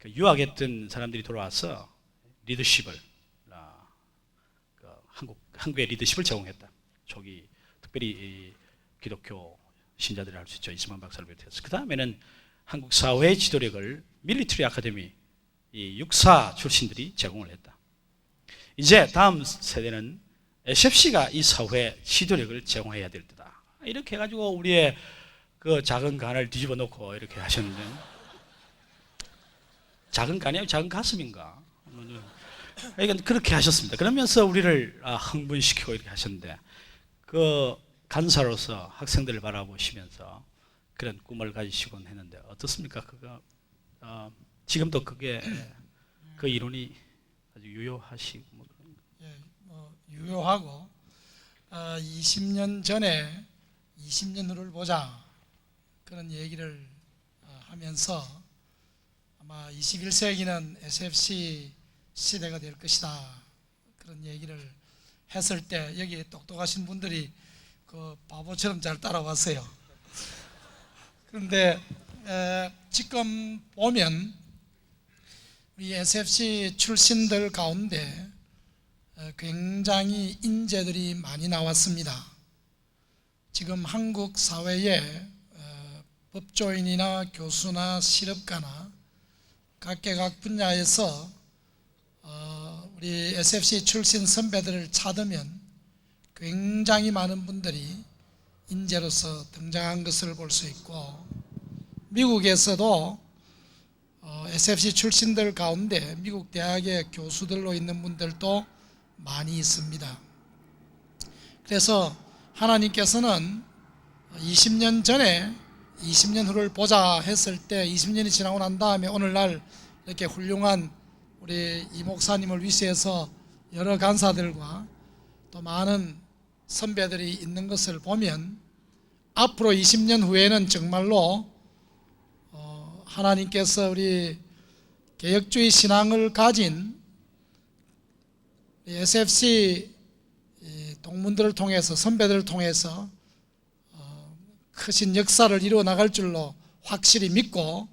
유학했던 사람들이 돌아와서 리더십을 한국의 리더십을 제공했다. 초기 특별히 기독교 신자들이 할 수 있죠. 이승만 박사를 비롯해서. 그 다음에는 한국 사회의 지도력을 밀리터리 아카데미 이 육사 출신들이 제공을 했다. 이제 다음 세대는 SFC가 이 사회 지도력을 제공해야 될 때다. 이렇게 해가지고 우리의 그 작은 간을 뒤집어 놓고 이렇게 하셨는데 작은 간이 아니고 작은 가슴인가? 그러니까 그렇게 하셨습니다. 그러면서 우리를 흥분시키고 이렇게 하셨는데 그 간사로서 학생들을 바라보시면서 그런 꿈을 가지시곤 했는데 어떻습니까? 그거 지금도 그게 그 이론이 아주 유효하시고 뭐 예, 유효하고 20년 전에 20년 후를 보자 그런 얘기를 하면서 아마 21세기는 SFC 시대가 될 것이다 그런 얘기를 했을 때 여기 똑똑하신 분들이 그 바보처럼 잘 따라왔어요. 그런데 지금 보면 우리 SFC 출신들 가운데 굉장히 인재들이 많이 나왔습니다. 지금 한국 사회에 법조인이나 교수나 실업가나 각계각 분야에서 우리 SFC 출신 선배들을 찾으면 굉장히 많은 분들이 인재로서 등장한 것을 볼 수 있고 미국에서도 SFC 출신들 가운데 미국 대학의 교수들로 있는 분들도 많이 있습니다. 그래서 하나님께서는 20년 전에 20년 후를 보자 했을 때 20년이 지나고 난 다음에 오늘날 이렇게 훌륭한 우리 이 목사님을 위시해서 여러 간사들과 또 많은 선배들이 있는 것을 보면 앞으로 20년 후에는 정말로 하나님께서 우리 개혁주의 신앙을 가진 SFC 동문들을 통해서, 선배들을 통해서 크신 역사를 이루어 나갈 줄로 확실히 믿고,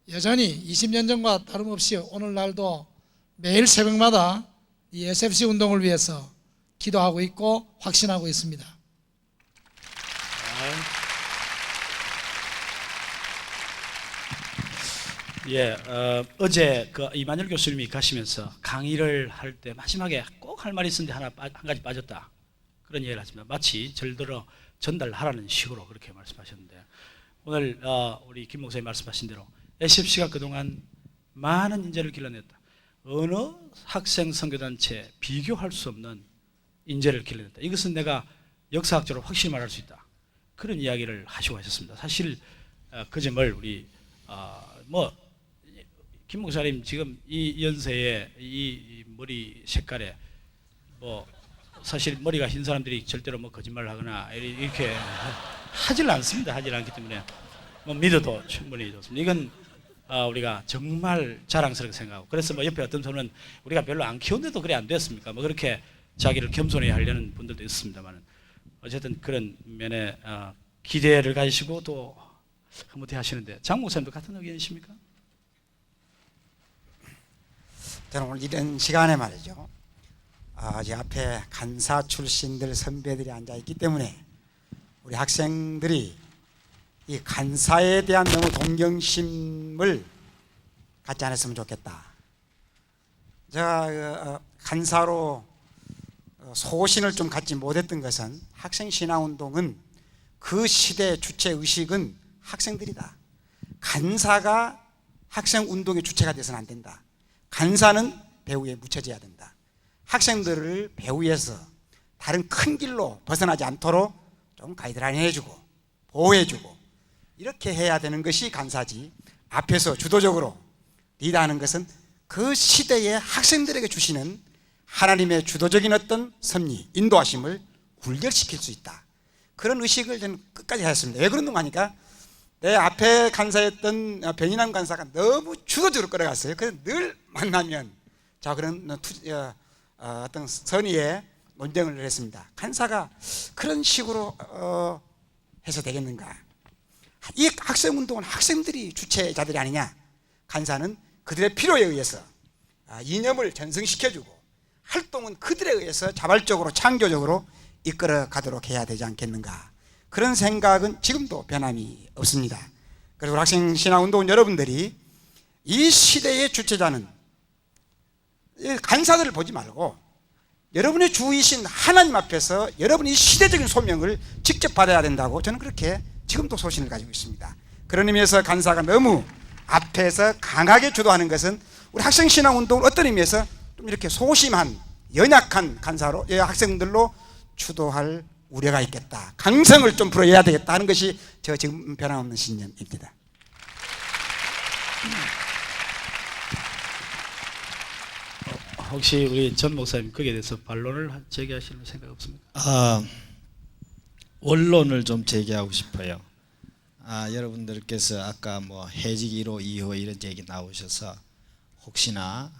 여전히 20년 전과 다름없이 오늘날도 매일 새벽마다 이 SFC 운동을 위해서 기도하고 있고 확신하고 있습니다. 예, 어제 그 이만열 교수님이 가시면서 강의를 할 때 마지막에 꼭 할 말이 있었는데 한 가지 빠졌다, 그런 얘기를 하십니다. 마치 절들어 전달하라는 식으로 그렇게 말씀하셨는데, 오늘 우리 김 목사님 말씀하신 대로 SFC가 그동안 많은 인재를 길러냈다. 어느 학생 선교단체 비교할 수 없는 인재를 길러냈다. 이것은 내가 역사학적으로 확실히 말할 수 있다, 그런 이야기를 하시고 하셨습니다. 사실 그 점을 우리 김 목사님 지금 이 연세에 이 머리 색깔에 사실 머리가 흰 사람들이 절대로 거짓말을 하거나 이렇게 하질 않습니다. 하질 않기 때문에 믿어도 충분히 좋습니다. 이건 우리가 정말 자랑스럽게 생각하고, 그래서 옆에 어떤 분은 우리가 별로 안 키웠는데도 그래 안 됐습니까? 그렇게 자기를 겸손히 하려는 분들도 있습니다만, 어쨌든 그런 면에 기대를 가지시고 또 흐뭇해 하시는데, 장 목사님도 같은 의견이십니까? 저는 오늘 이런 시간에 말이죠, 제 앞에 간사 출신들 선배들이 앉아있기 때문에 우리 학생들이 이 간사에 대한 너무 동경심을 갖지 않았으면 좋겠다. 제가 간사로 소신을 좀 갖지 못했던 것은, 학생신앙운동은 그 시대의 주체의식은 학생들이다. 간사가 학생운동의 주체가 돼서는 안 된다. 간사는 배후에 묻혀져야 된다. 학생들을 배후에서 다른 큰 길로 벗어나지 않도록 좀 가이드라인 해주고 보호해주고 이렇게 해야 되는 것이 간사지, 앞에서 주도적으로 리드하는 것은 그 시대의 학생들에게 주시는 하나님의 주도적인 어떤 섭리, 인도하심을 굴절시킬 수 있다. 그런 의식을 저는 끝까지 하였습니다. 왜 그런가 하니까 내 앞에 간사였던 변인환 간사가 너무 주도적으로 끌어갔어요. 그래서 늘 만나면 그런 어떤 선의의 논쟁을 했습니다. 간사가 그런 식으로 해서 되겠는가? 이 학생운동은 학생들이 주체자들이 아니냐? 간사는 그들의 필요에 의해서 이념을 전승시켜주고, 활동은 그들에 의해서 자발적으로 창조적으로 이끌어 가도록 해야 되지 않겠는가? 그런 생각은 지금도 변함이 없습니다. 그리고 학생신앙운동 여러분들이 이 시대의 주체자는 간사들을 보지 말고 여러분의 주이신 하나님 앞에서 여러분이 시대적인 소명을 직접 받아야 된다고 저는 그렇게 지금도 소신을 가지고 있습니다. 그런 의미에서 간사가 너무 앞에서 강하게 주도하는 것은 우리 학생신앙운동을 어떤 의미에서 좀 이렇게 소심한 연약한 간사로 학생들로 주도할 우려가 있겠다. 강성을 좀 불어야 되겠다 하는 것이 저 지금 변함없는 신념입니다. 혹시 우리 전 목사님 거기에 대해서 반론을 제기하실 생각 없습니까? 원론을 좀 제기하고 싶어요. 여러분들께서 아까 해직 1호, 2호 이런 얘기 나오셔서 혹시나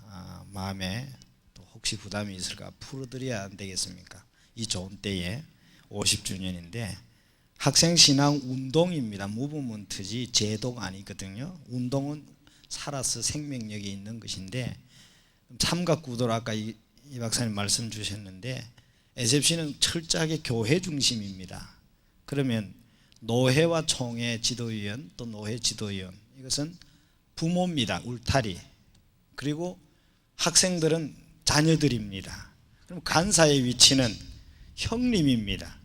마음에 또 혹시 부담이 있을까 풀어드려야 안 되겠습니까? 이 좋은 때에 50주년인데 학생신앙 운동입니다. 무브먼트지 제도가 아니거든요. 운동은 살아서 생명력이 있는 것인데, 삼각구도로 아까 이 박사님 말씀 주셨는데 SFC는 철저하게 교회 중심입니다. 그러면 노회와 총회 지도위원 또 노회 지도위원, 이것은 부모입니다. 울타리. 그리고 학생들은 자녀들입니다. 그럼 간사의 위치는 형님입니다.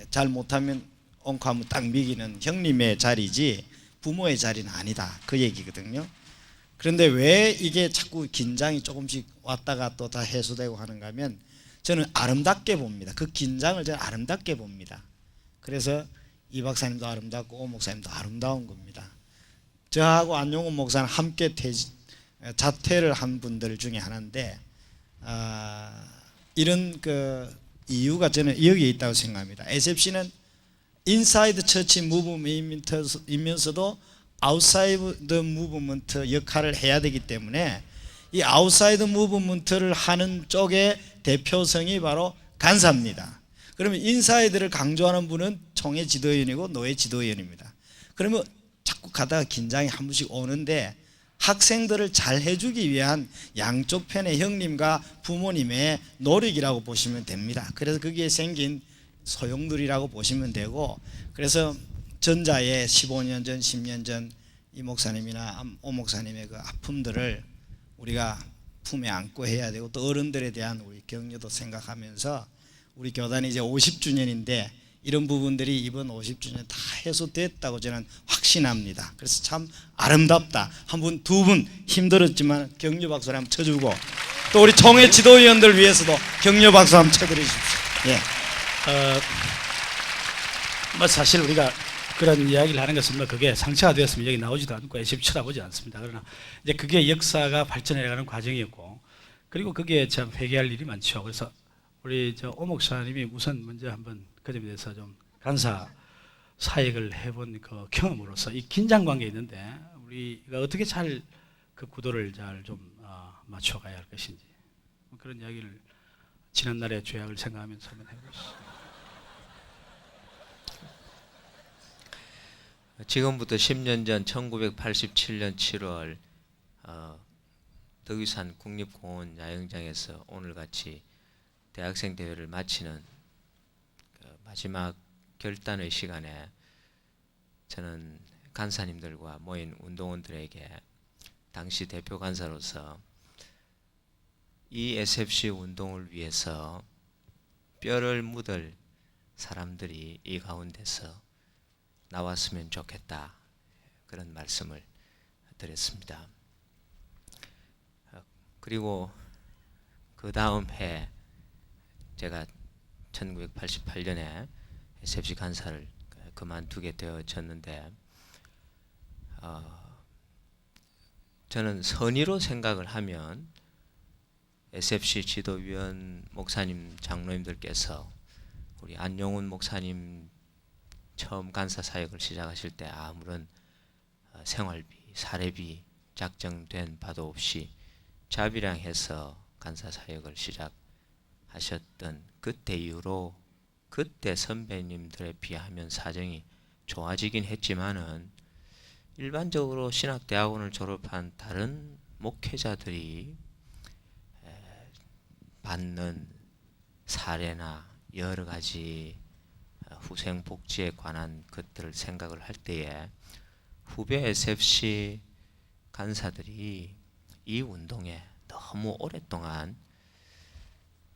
잘 못하면 엉카하면 딱 미기는 형님의 자리지 부모의 자리는 아니다, 그 얘기거든요. 그런데 왜 이게 자꾸 긴장이 조금씩 왔다가 또 다 해소되고 하는가 하면, 저는 아름답게 봅니다. 그 긴장을 저는 아름답게 봅니다. 그래서 이 박사님도 아름답고 오 목사님도 아름다운 겁니다. 저하고 안용훈 목사는 함께 자퇴를 한 분들 중에 하나인데, 이런 이유가 저는 여기에 있다고 생각합니다. SFC는 인사이드 처치 무브먼트이면서도 아웃사이드 무브먼트 역할을 해야 되기 때문에 이 아웃사이드 무브먼트를 하는 쪽의 대표성이 바로 간사입니다. 그러면 인사이드를 강조하는 분은 총회 지도위원이고 노회 지도위원입니다. 그러면 자꾸 가다가 긴장이 한 번씩 오는데 학생들을 잘 해주기 위한 양쪽 편의 형님과 부모님의 노력이라고 보시면 됩니다. 그래서 거기에 생긴 소용돌이라고 보시면 되고, 그래서 전자의 15년 전 10년 전 이 목사님이나 오 목사님의 그 아픔들을 우리가 품에 안고 해야 되고, 또 어른들에 대한 우리 격려도 생각하면서 우리 교단이 이제 50주년인데 이런 부분들이 이번 50주년 다 해소됐다고 저는 확신합니다. 그래서 참 아름답다. 한 분, 두 분 힘들었지만 격려 박수를 한번 쳐주고, 또 우리 총회 지도위원들 위해서도 격려 박수 한번 쳐드리십시오. 예. 뭐 사실 우리가 그런 이야기를 하는 것은 뭐 그게 상처가 되었으면 여기 나오지도 않고 애시비 쳐다보지 않습니다. 그러나 이제 그게 역사가 발전해가는 과정이었고, 그리고 그게 참 회개할 일이 많죠. 그래서 우리 오 목사님이 우선 먼저 한번 그 점에 대해서 좀 간사 사역을 해본 그 경험으로서 이 긴장 관계에 있는데 우리가 어떻게 잘 그 구도를 잘 좀 맞춰가야 할 것인지, 그런 이야기를 지난날의 죄악을 생각하면서 한번 해보시죠. 지금부터 10년 전 1987년 7월 덕유산 국립공원 야영장에서 오늘같이 대학생 대회를 마치는 그 마지막 결단의 시간에 저는 간사님들과 모인 운동원들에게 당시 대표 간사로서 이 SFC 운동을 위해서 뼈를 묻을 사람들이 이 가운데서 나왔으면 좋겠다, 그런 말씀을 드렸습니다. 그리고 그 다음 해 제가 1988년에 SFC 간사를 그만두게 되어졌는데, 저는 선의로 생각을 하면 SFC 지도위원 목사님 장로님들께서 우리 안용훈 목사님 처음 간사 사역을 시작하실 때 아무런 생활비, 사례비 작정된 바도 없이 자비량해서 간사 사역을 시작하셨던 그때 이후로 그때 선배님들에 비하면 사정이 좋아지긴 했지만은 일반적으로 신학대학원을 졸업한 다른 목회자들이 받는 사례나 여러 가지 후생 복지에 관한 것들을 생각을 할 때에 후배 SFC 간사들이 이 운동에 너무 오랫동안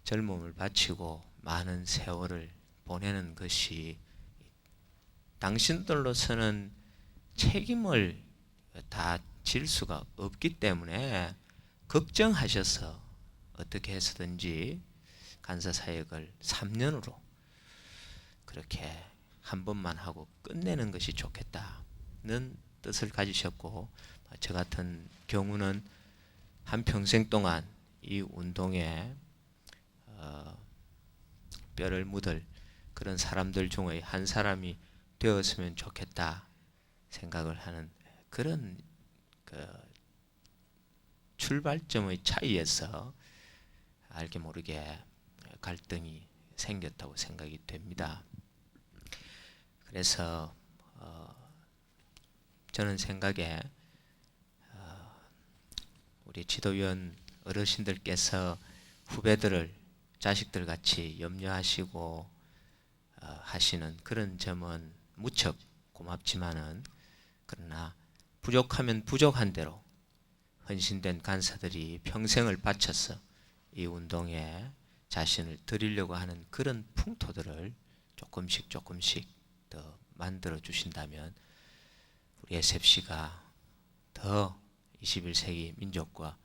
젊음을 바치고 많은 세월을 보내는 것이 당신들로서는 책임을 다 질 수가 없기 때문에 걱정하셔서 어떻게 해서든지 간사 사역을 3년으로 그렇게 한 번만 하고 끝내는 것이 좋겠다는 뜻을 가지셨고, 저 같은 경우는 한평생 동안 이 운동에 뼈를 묻을 그런 사람들 중의 한 사람이 되었으면 좋겠다 생각을 하는 그런 그 출발점의 차이에서 알게 모르게 갈등이 생겼다고 생각이 됩니다. 그래서 저는 생각에 우리 지도위원 어르신들께서 후배들을 자식들 같이 염려하시고 하시는 그런 점은 무척 고맙지만은, 그러나 부족하면 부족한 대로 헌신된 간사들이 평생을 바쳐서 이 운동에 자신을 드리려고 하는 그런 풍토들을 조금씩 더 만들어 주신다면 우리 SFC가 더 21세기 민족과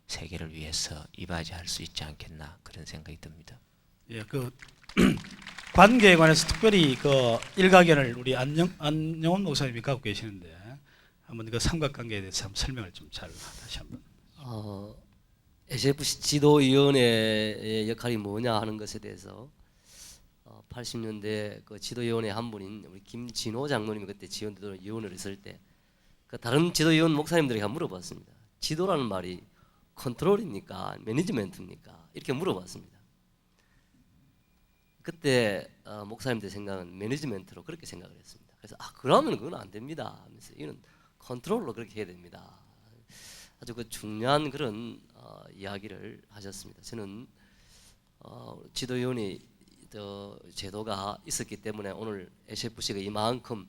세계를 위해서 이바지할 수 있지 않겠나, 그런 생각이 듭니다. 예, 그 관계에 관해서 특별히 그 일가견을 우리 안영훈 목사님이 갖고 계시는데 한번 그 삼각관계에 대해서 한번 설명을 좀 잘 다시 한번. SFC 지도위원회의 역할이 뭐냐 하는 것에 대해서 80년대 그 지도위원회 한 분인 우리 김진호 장로님이 그때 지도위원을 했을 때 그 다른 지도위원 목사님들에게 한번 물어봤습니다. 지도라는 말이 컨트롤입니까? 매니지먼트입니까? 이렇게 물어봤습니다. 그때 목사님들 생각은 매니지먼트로 그렇게 생각을 했습니다. 그래서 그러면 그건 안 됩니다 하면서 이건 컨트롤로 그렇게 해야 됩니다. 아주 그 중요한 그런 이야기를 하셨습니다. 저는 지도위원회 제도가 있었기 때문에 오늘 SFC가 이만큼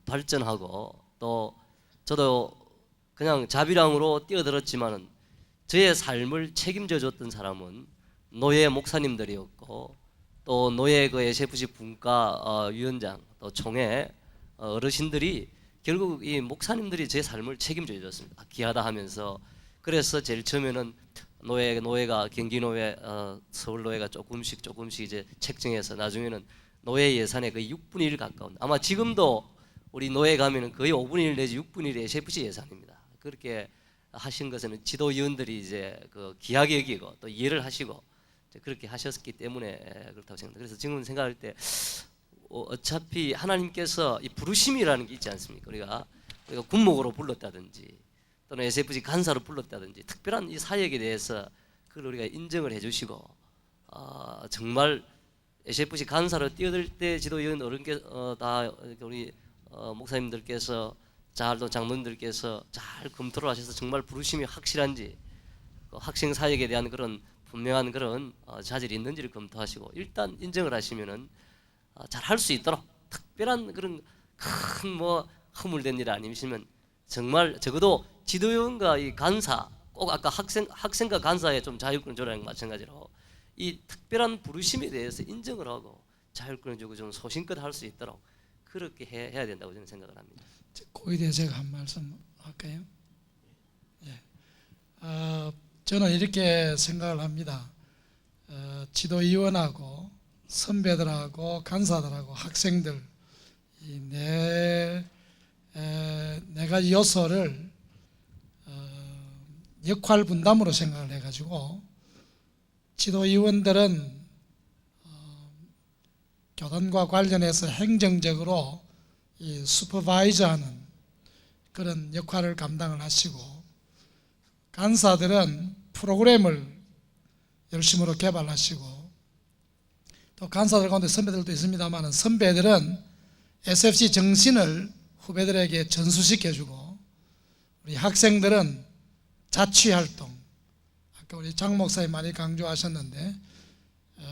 발전하고 또 저도 그냥 자비랑으로 뛰어들었지만은 저의 삶을 책임져 줬던 사람은 노예 목사님들이었고 또 노예 그 SFC 분과 위원장 또 총회 어르신들이 결국 이 목사님들이 제 삶을 책임져 줬습니다. 귀하다 하면서. 그래서 제일 처음에는 노예가 경기 노예, 서울 노예가 조금씩 이제 책정해서 나중에는 노예 예산의 거의 6분의 1 가까운, 아마 지금도 우리 노예 가면은 거의 5분의 1 내지 6분의 1의 SFC 예산입니다. 그렇게 하신 것은 지도위원들이 이제 그 귀하게 여기고 또 이해를 하시고 그렇게 하셨기 때문에 그렇다고 생각합니다. 그래서 지금 생각할 때 어차피 하나님께서 이 부르심이라는 게 있지 않습니까? 우리가 군목으로 불렀다든지 또는 SFC 간사로 불렀다든지 특별한 이 사역에 대해서 그걸 우리가 인정을 해주시고 정말 SFC 간사로 뛰어들 때 지도위원 어른께 다 우리 목사님들께서 또 장로님들께서 잘 검토를 하셔서 정말 부르심이 확실한지 학생 사역에 대한 그런 분명한 그런 자질이 있는지를 검토하시고 일단 인정을 하시면은 잘 할 수 있도록 특별한 그런 큰 뭐 허물된 일 아니시면 정말 적어도 지도위원과 이 간사 꼭 아까 학생과 간사의 좀 자율권 조례랑 마찬가지로 이 특별한 부르심에 대해서 인정을 하고 자율권을 주고 좀 소신껏 할 수 있도록 그렇게 해야 된다고 저는 생각을 합니다. 거기에 대해 제가 한 말씀 할까요? 예. 저는 이렇게 생각을 합니다. 지도위원하고 선배들하고 간사들하고 학생들 이 네 가지 요소를 역할 분담으로 생각을 해가지고 지도위원들은 교단과 관련해서 행정적으로 이 슈퍼바이저하는 그런 역할을 감당을 하시고 간사들은 프로그램을 열심으로 개발하시고 또 간사들 가운데 선배들도 있습니다만 선배들은 SFC 정신을 후배들에게 전수시켜주고 우리 학생들은 자취활동 아까 우리 장 목사님 많이 강조하셨는데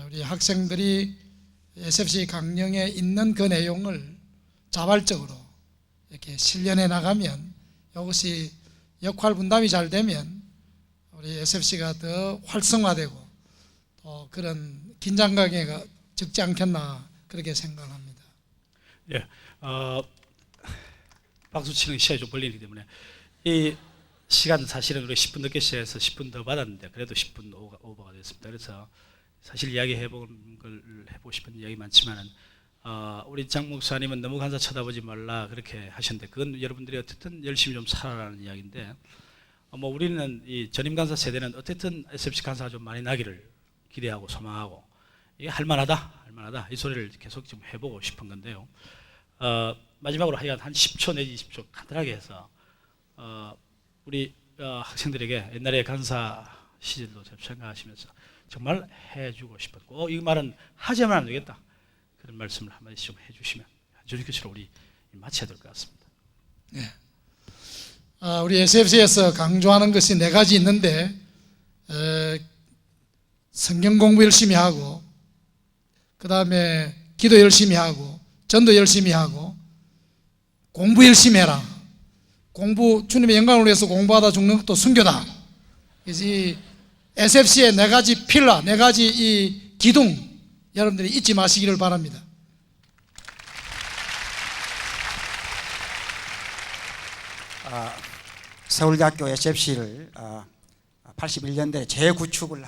우리 학생들이 SFC 강령에 있는 그 내용을 자발적으로 이렇게 실현해 나가면 이것이 역할 분담이 잘 되면 우리 SFC가 더 활성화되고 또 그런 긴장감이 적지 않겠나 그렇게 생각합니다. 예, 박수 치는 시간이 좀 걸리기 때문에 이 시간 사실은 우리 10분 늦게 시작해서 10분 더 받았는데 그래도 10분 오버가 됐습니다. 그래서 사실 이야기해보고 싶은 이야기 많지만은 우리 장 목사님은 너무 간사 쳐다보지 말라 그렇게 하셨는데 그건 여러분들이 어쨌든 열심히 좀 살아라는 이야기인데 뭐 우리는 이 전임 간사 세대는 어쨌든 SFC 간사가 좀 많이 나기를 기대하고 소망하고 이게 할만하다 이 소리를 계속 좀 해보고 싶은 건데요. 마지막으로 하여간 한 10초 내지 20초 간단하게 해서 우리 학생들에게 옛날에 간사 시절도 좀 생각하시면서 정말 해주고 싶은 꼭 이 말은 하자면 안 되겠다 그런 말씀을 한마디씩 좀 해주시면 저희 것으로 우리 마쳐야 될 것 같습니다. 네. 우리 SFC에서 강조하는 것이 네 가지 있는데 성경 공부 열심히 하고 그 다음에 기도 열심히 하고 전도 열심히 하고 공부 열심히 해라. 공부 주님의 영광을 위해서 공부하다 죽는 것도 순교다. 그래서 이 SFC의 네 가지 필라, 네 가지 이 기둥 여러분들이 잊지 마시기를 바랍니다. 서울대학교 SFC를 81년도에 재구축을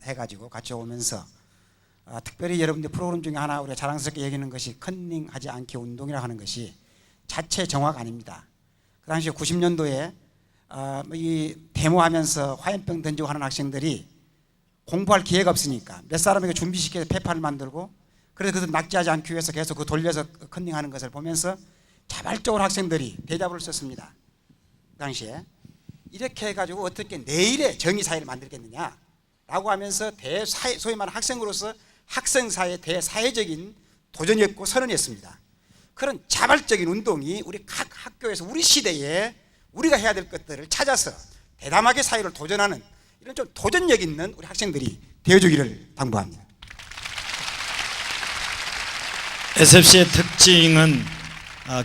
해가지고 같이 오면서 특별히 여러분들 프로그램 중에 하나 우리가 자랑스럽게 여기는 것이 컨닝하지 않기 운동이라고 하는 것이 자체 정화가 아닙니다. 그 당시 90년도에 이 데모하면서 화염병 던지고 하는 학생들이 공부할 기회가 없으니까 몇 사람에게 준비시켜서 페파를 만들고 그래서 그것을 낙지하지 않기 위해서 계속 그 돌려서 컨닝하는 것을 보면서 자발적으로 학생들이 대자보를 썼습니다. 그 당시에 이렇게 해가지고 어떻게 내일의 정의사회를 만들겠느냐라고 하면서 대사회, 소위 말하는 학생으로서 학생사의 대사회적인 도전이었고 선언이었습니다. 그런 자발적인 운동이 우리 각 학교에서 우리 시대에 우리가 해야 될 것들을 찾아서 대담하게 사회를 도전하는 이런 좀 도전력 있는 우리 학생들이 되어주기를 당부합니다. SFC의 특징은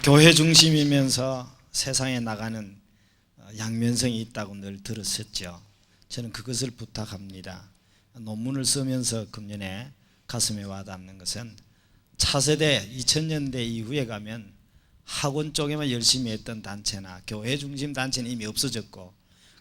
교회 중심이면서 세상에 나가는 양면성이 있다고 늘 들었었죠. 저는 그것을 부탁합니다. 논문을 쓰면서 금년에 가슴에 와닿는 것은 차세대 2000년대 이후에 가면 학원 쪽에만 열심히 했던 단체나 교회 중심 단체는 이미 없어졌고,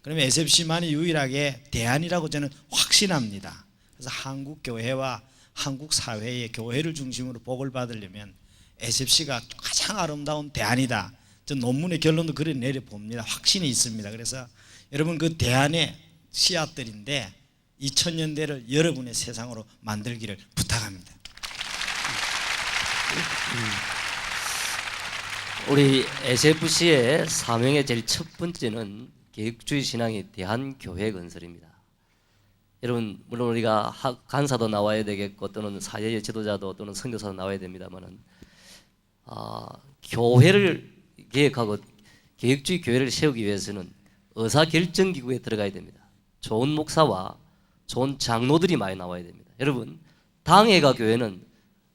그러면 SFC만이 유일하게 대안이라고 저는 확신합니다. 그래서 한국 교회와 한국 사회의 교회를 중심으로 복을 받으려면 SFC가 가장 아름다운 대안이다. 저 논문의 결론도 그래 내려 봅니다. 확신이 있습니다. 그래서 여러분 그 대안의 씨앗들인데 2000년대를 여러분의 세상으로 만들기를 부탁합니다. 우리 SFC의 사명의 제일 첫 번째는 계획주의 신앙에 대한 교회 건설입니다. 여러분 물론 우리가 간사도 나와야 되겠고 또는 사회의 지도자도 또는 선교사도 나와야 됩니다만은 교회를 계획하고 계획주의 교회를 세우기 위해서는 의사결정기구에 들어가야 됩니다. 좋은 목사와 좋은 장로들이 많이 나와야 됩니다. 여러분 당회가 교회는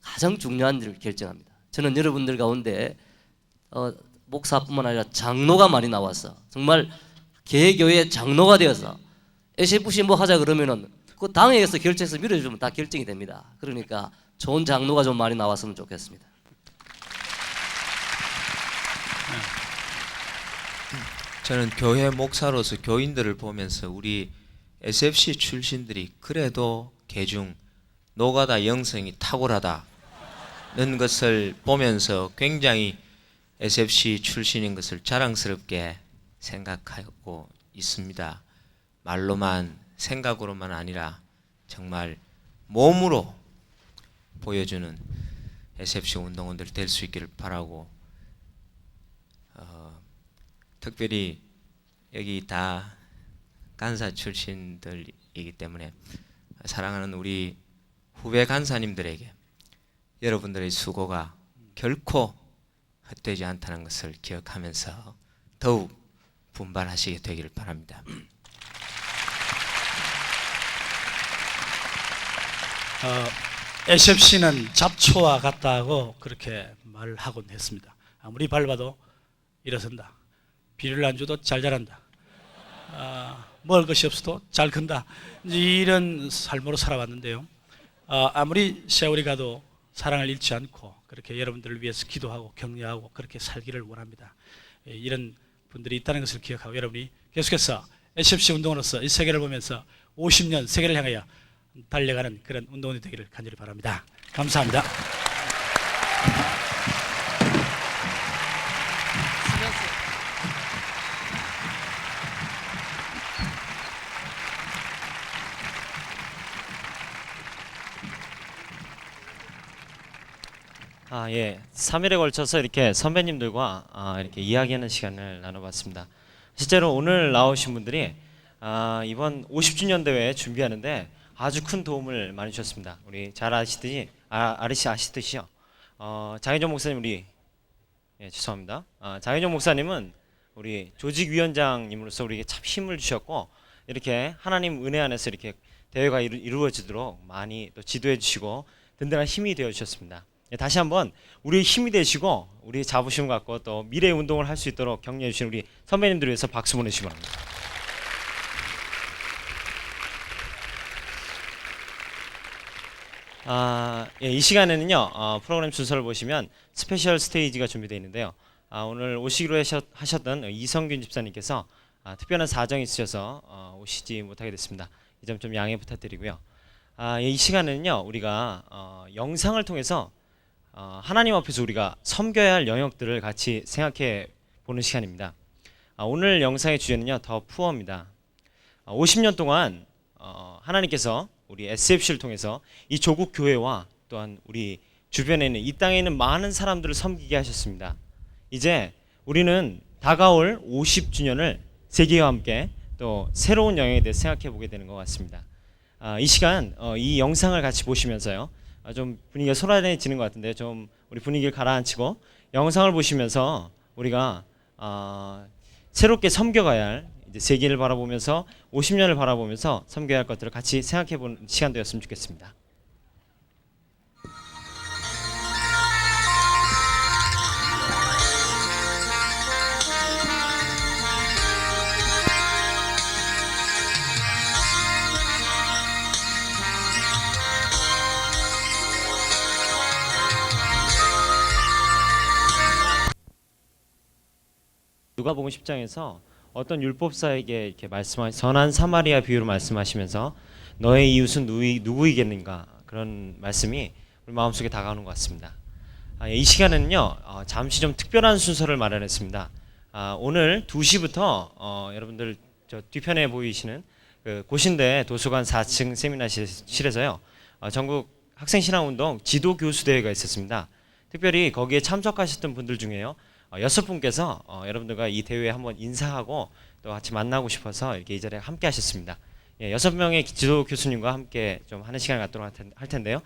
가장 중요한 일을 결정합니다. 저는 여러분들 가운데 목사뿐만 아니라 장로가 많이 나와서 정말 개교회의 장로가 되어서 SFC 뭐 하자 그러면은 그 당회에서 결정해서 밀어주면 다 결정이 됩니다. 그러니까 좋은 장로가 좀 많이 나왔으면 좋겠습니다. 저는 교회 목사로서 교인들을 보면서 우리 SFC 출신들이 그래도 개중 노가다 영성이 탁월하다는 것을 보면서 굉장히 SFC 출신인 것을 자랑스럽게 생각하고 있습니다. 말로만 생각으로만 아니라 정말 몸으로 보여주는 SFC 운동원들이 될 수 있기를 바라고, 특별히 여기 다 간사 출신들이기 때문에 사랑하는 우리 후배 간사님들에게 여러분들의 수고가 결코 헛되지 않다는 것을 기억하면서 더욱 분발하시게 되기를 바랍니다. SFC는 잡초와 같다고 그렇게 말하곤 했습니다. 아무리 밟아도 일어선다. 비를 안 줘도 잘 자란다. 먹을 것이 없어도 잘 큰다. 이런 삶으로 살아왔는데요. 아무리 세월이 가도 사랑을 잃지 않고 그렇게 여러분들을 위해서 기도하고 격려하고 그렇게 살기를 원합니다. 이런 분들이 있다는 것을 기억하고 여러분이 계속해서 SFC 운동으로서 이 세계를 보면서 50년 세계를 향하여 달려가는 그런 운동원이 되기를 간절히 바랍니다. 감사합니다. 예. 3일에 걸쳐서 이렇게 선배님들과 이렇게 이야기하는 시간을 나눠봤습니다. 실제로 오늘 나오신 분들이 이번 50주년 대회 준비하는데 아주 큰 도움을 많이 주셨습니다. 우리 잘 아시듯이요. 장혜정 목사님 죄송합니다. 장혜정 목사님은 우리 조직위원장님으로서 우리에게 참 힘을 주셨고 이렇게 하나님 은혜 안에서 이렇게 대회가 이루어지도록 많이 또 지도해 주시고 든든한 힘이 되어 주셨습니다. 다시 한번 우리 힘이 되시고 우리 자부심 갖고 또 미래의 운동을 할 수 있도록 격려해 주신 우리 선배님들을 위해서 박수 보내주시기 바랍니다. 이 시간에는요 프로그램 순서를 보시면 스페셜 스테이지가 준비되어 있는데요. 오늘 오시기로 하셨던 이성균 집사님께서 특별한 사정이 있으셔서 오시지 못하게 됐습니다. 이 점 좀 양해 부탁드리고요. 이 시간에는요 우리가 영상을 통해서 하나님 앞에서 우리가 섬겨야 할 영역들을 같이 생각해 보는 시간입니다. 오늘 영상의 주제는요 더 푸어입니다. 50년 동안 하나님께서 우리 SFC를 통해서 이 조국 교회와 또한 우리 주변에 있는 이 땅에 있는 많은 사람들을 섬기게 하셨습니다. 이제 우리는 다가올 50주년을 세계와 함께 또 새로운 영역에 대해 생각해 보게 되는 것 같습니다. 이 시간 이 영상을 같이 보시면서요, 좀 분위기가 소란해지는 것 같은데 좀 우리 분위기를 가라앉히고 영상을 보시면서 우리가 새롭게 섬겨가야 할 이제 세계를 바라보면서 50년을 바라보면서 섬겨야 할 것들을 같이 생각해 보는 시간 되었으면 좋겠습니다. 누가복음 10장에서 어떤 율법사에게 이렇게 말씀하신 선한 사마리아 비유로 말씀하시면서 너의 이웃은 누구이겠는가, 그런 말씀이 우리 마음속에 다가오는 것 같습니다. 이 시간에는요, 잠시 좀 특별한 순서를 마련했습니다. 오늘 2시부터 여러분들 저 뒤편에 보이시는 그 고신대 도서관 4층 세미나실에서요, 전국 학생신앙운동 지도교수대회가 있었습니다. 특별히 거기에 참석하셨던 분들 중에요, 6분께서 여러분들과 이 대회에 한번 인사하고 또 같이 만나고 싶어서 이렇게 이 자리에 함께 하셨습니다. 6명의 지도 교수님과 함께 좀 하는 시간을 갖도록 할 텐데요.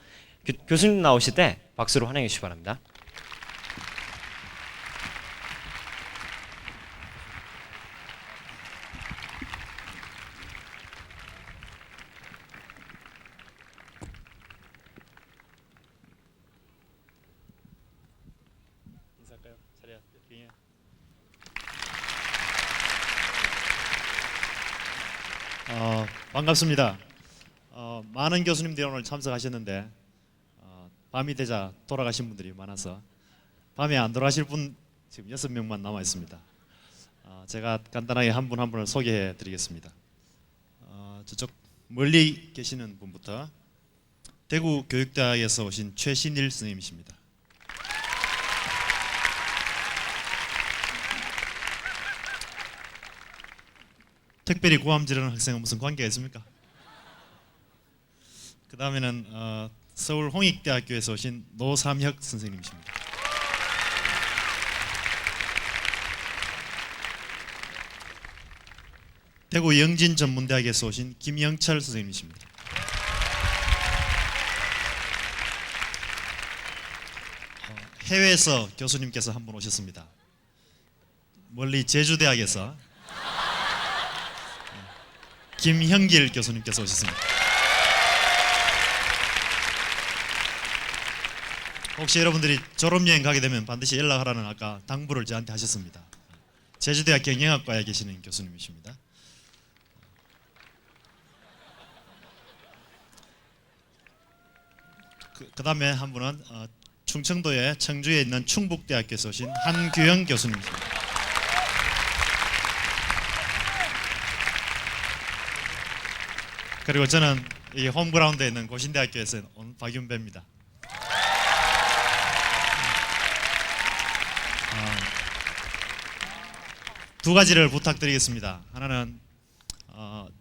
교수님 나오실 때 박수로 환영해 주시기 바랍니다. 인사할까요? 자리야. 반갑습니다. 많은 교수님들이 오늘 참석하셨는데 밤이 되자 돌아가신 분들이 많아서 밤에 안 돌아가실 분 지금 6명만 남아 있습니다. 제가 간단하게 한 분 한 분을 소개해 드리겠습니다. 저쪽 멀리 계시는 분부터 대구교육대학에서 오신 최신일 선생님이십니다. 특별히 고함 지르는 학생은 무슨 관계가 있습니까? 그 다음에는 서울 홍익대학교에서 오신 노삼혁 선생님이십니다. 대구 영진전문대학에서 오신 김영철 선생님이십니다. 해외에서 교수님께서 한 분 오셨습니다. 멀리 제주대학에서 김형길 교수님께서 오셨습니다. 혹시 여러분들이 졸업여행 가게 되면 반드시 연락하라는 아까 당부를 저한테 하셨습니다. 제주대학 경영학과에 계시는 교수님이십니다. 그 다음에 한 분은 충청도의 청주에 있는 충북대학교에서 오신 한규영 교수님입니다. 그리고 저는 이 홈그라운드에 있는 고신대학교에서 온 박윤배입니다. 두 가지를 부탁드리겠습니다. 하나는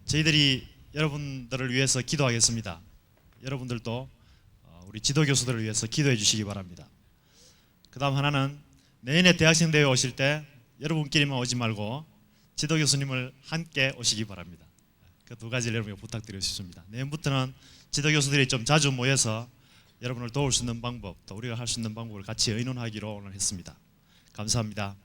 저희들이 여러분들을 위해서 기도하겠습니다. 여러분들도 우리 지도교수들을 위해서 기도해 주시기 바랍니다. 그 다음 하나는 내년에 대학생 대회 오실 때 여러분끼리만 오지 말고 지도교수님을 함께 오시기 바랍니다. 그 두 가지를 여러분께 부탁드리고 싶습니다. 내년부터는 지도교수들이 좀 자주 모여서 여러분을 도울 수 있는 방법, 또 우리가 할 수 있는 방법을 같이 의논하기로 오늘 했습니다. 감사합니다.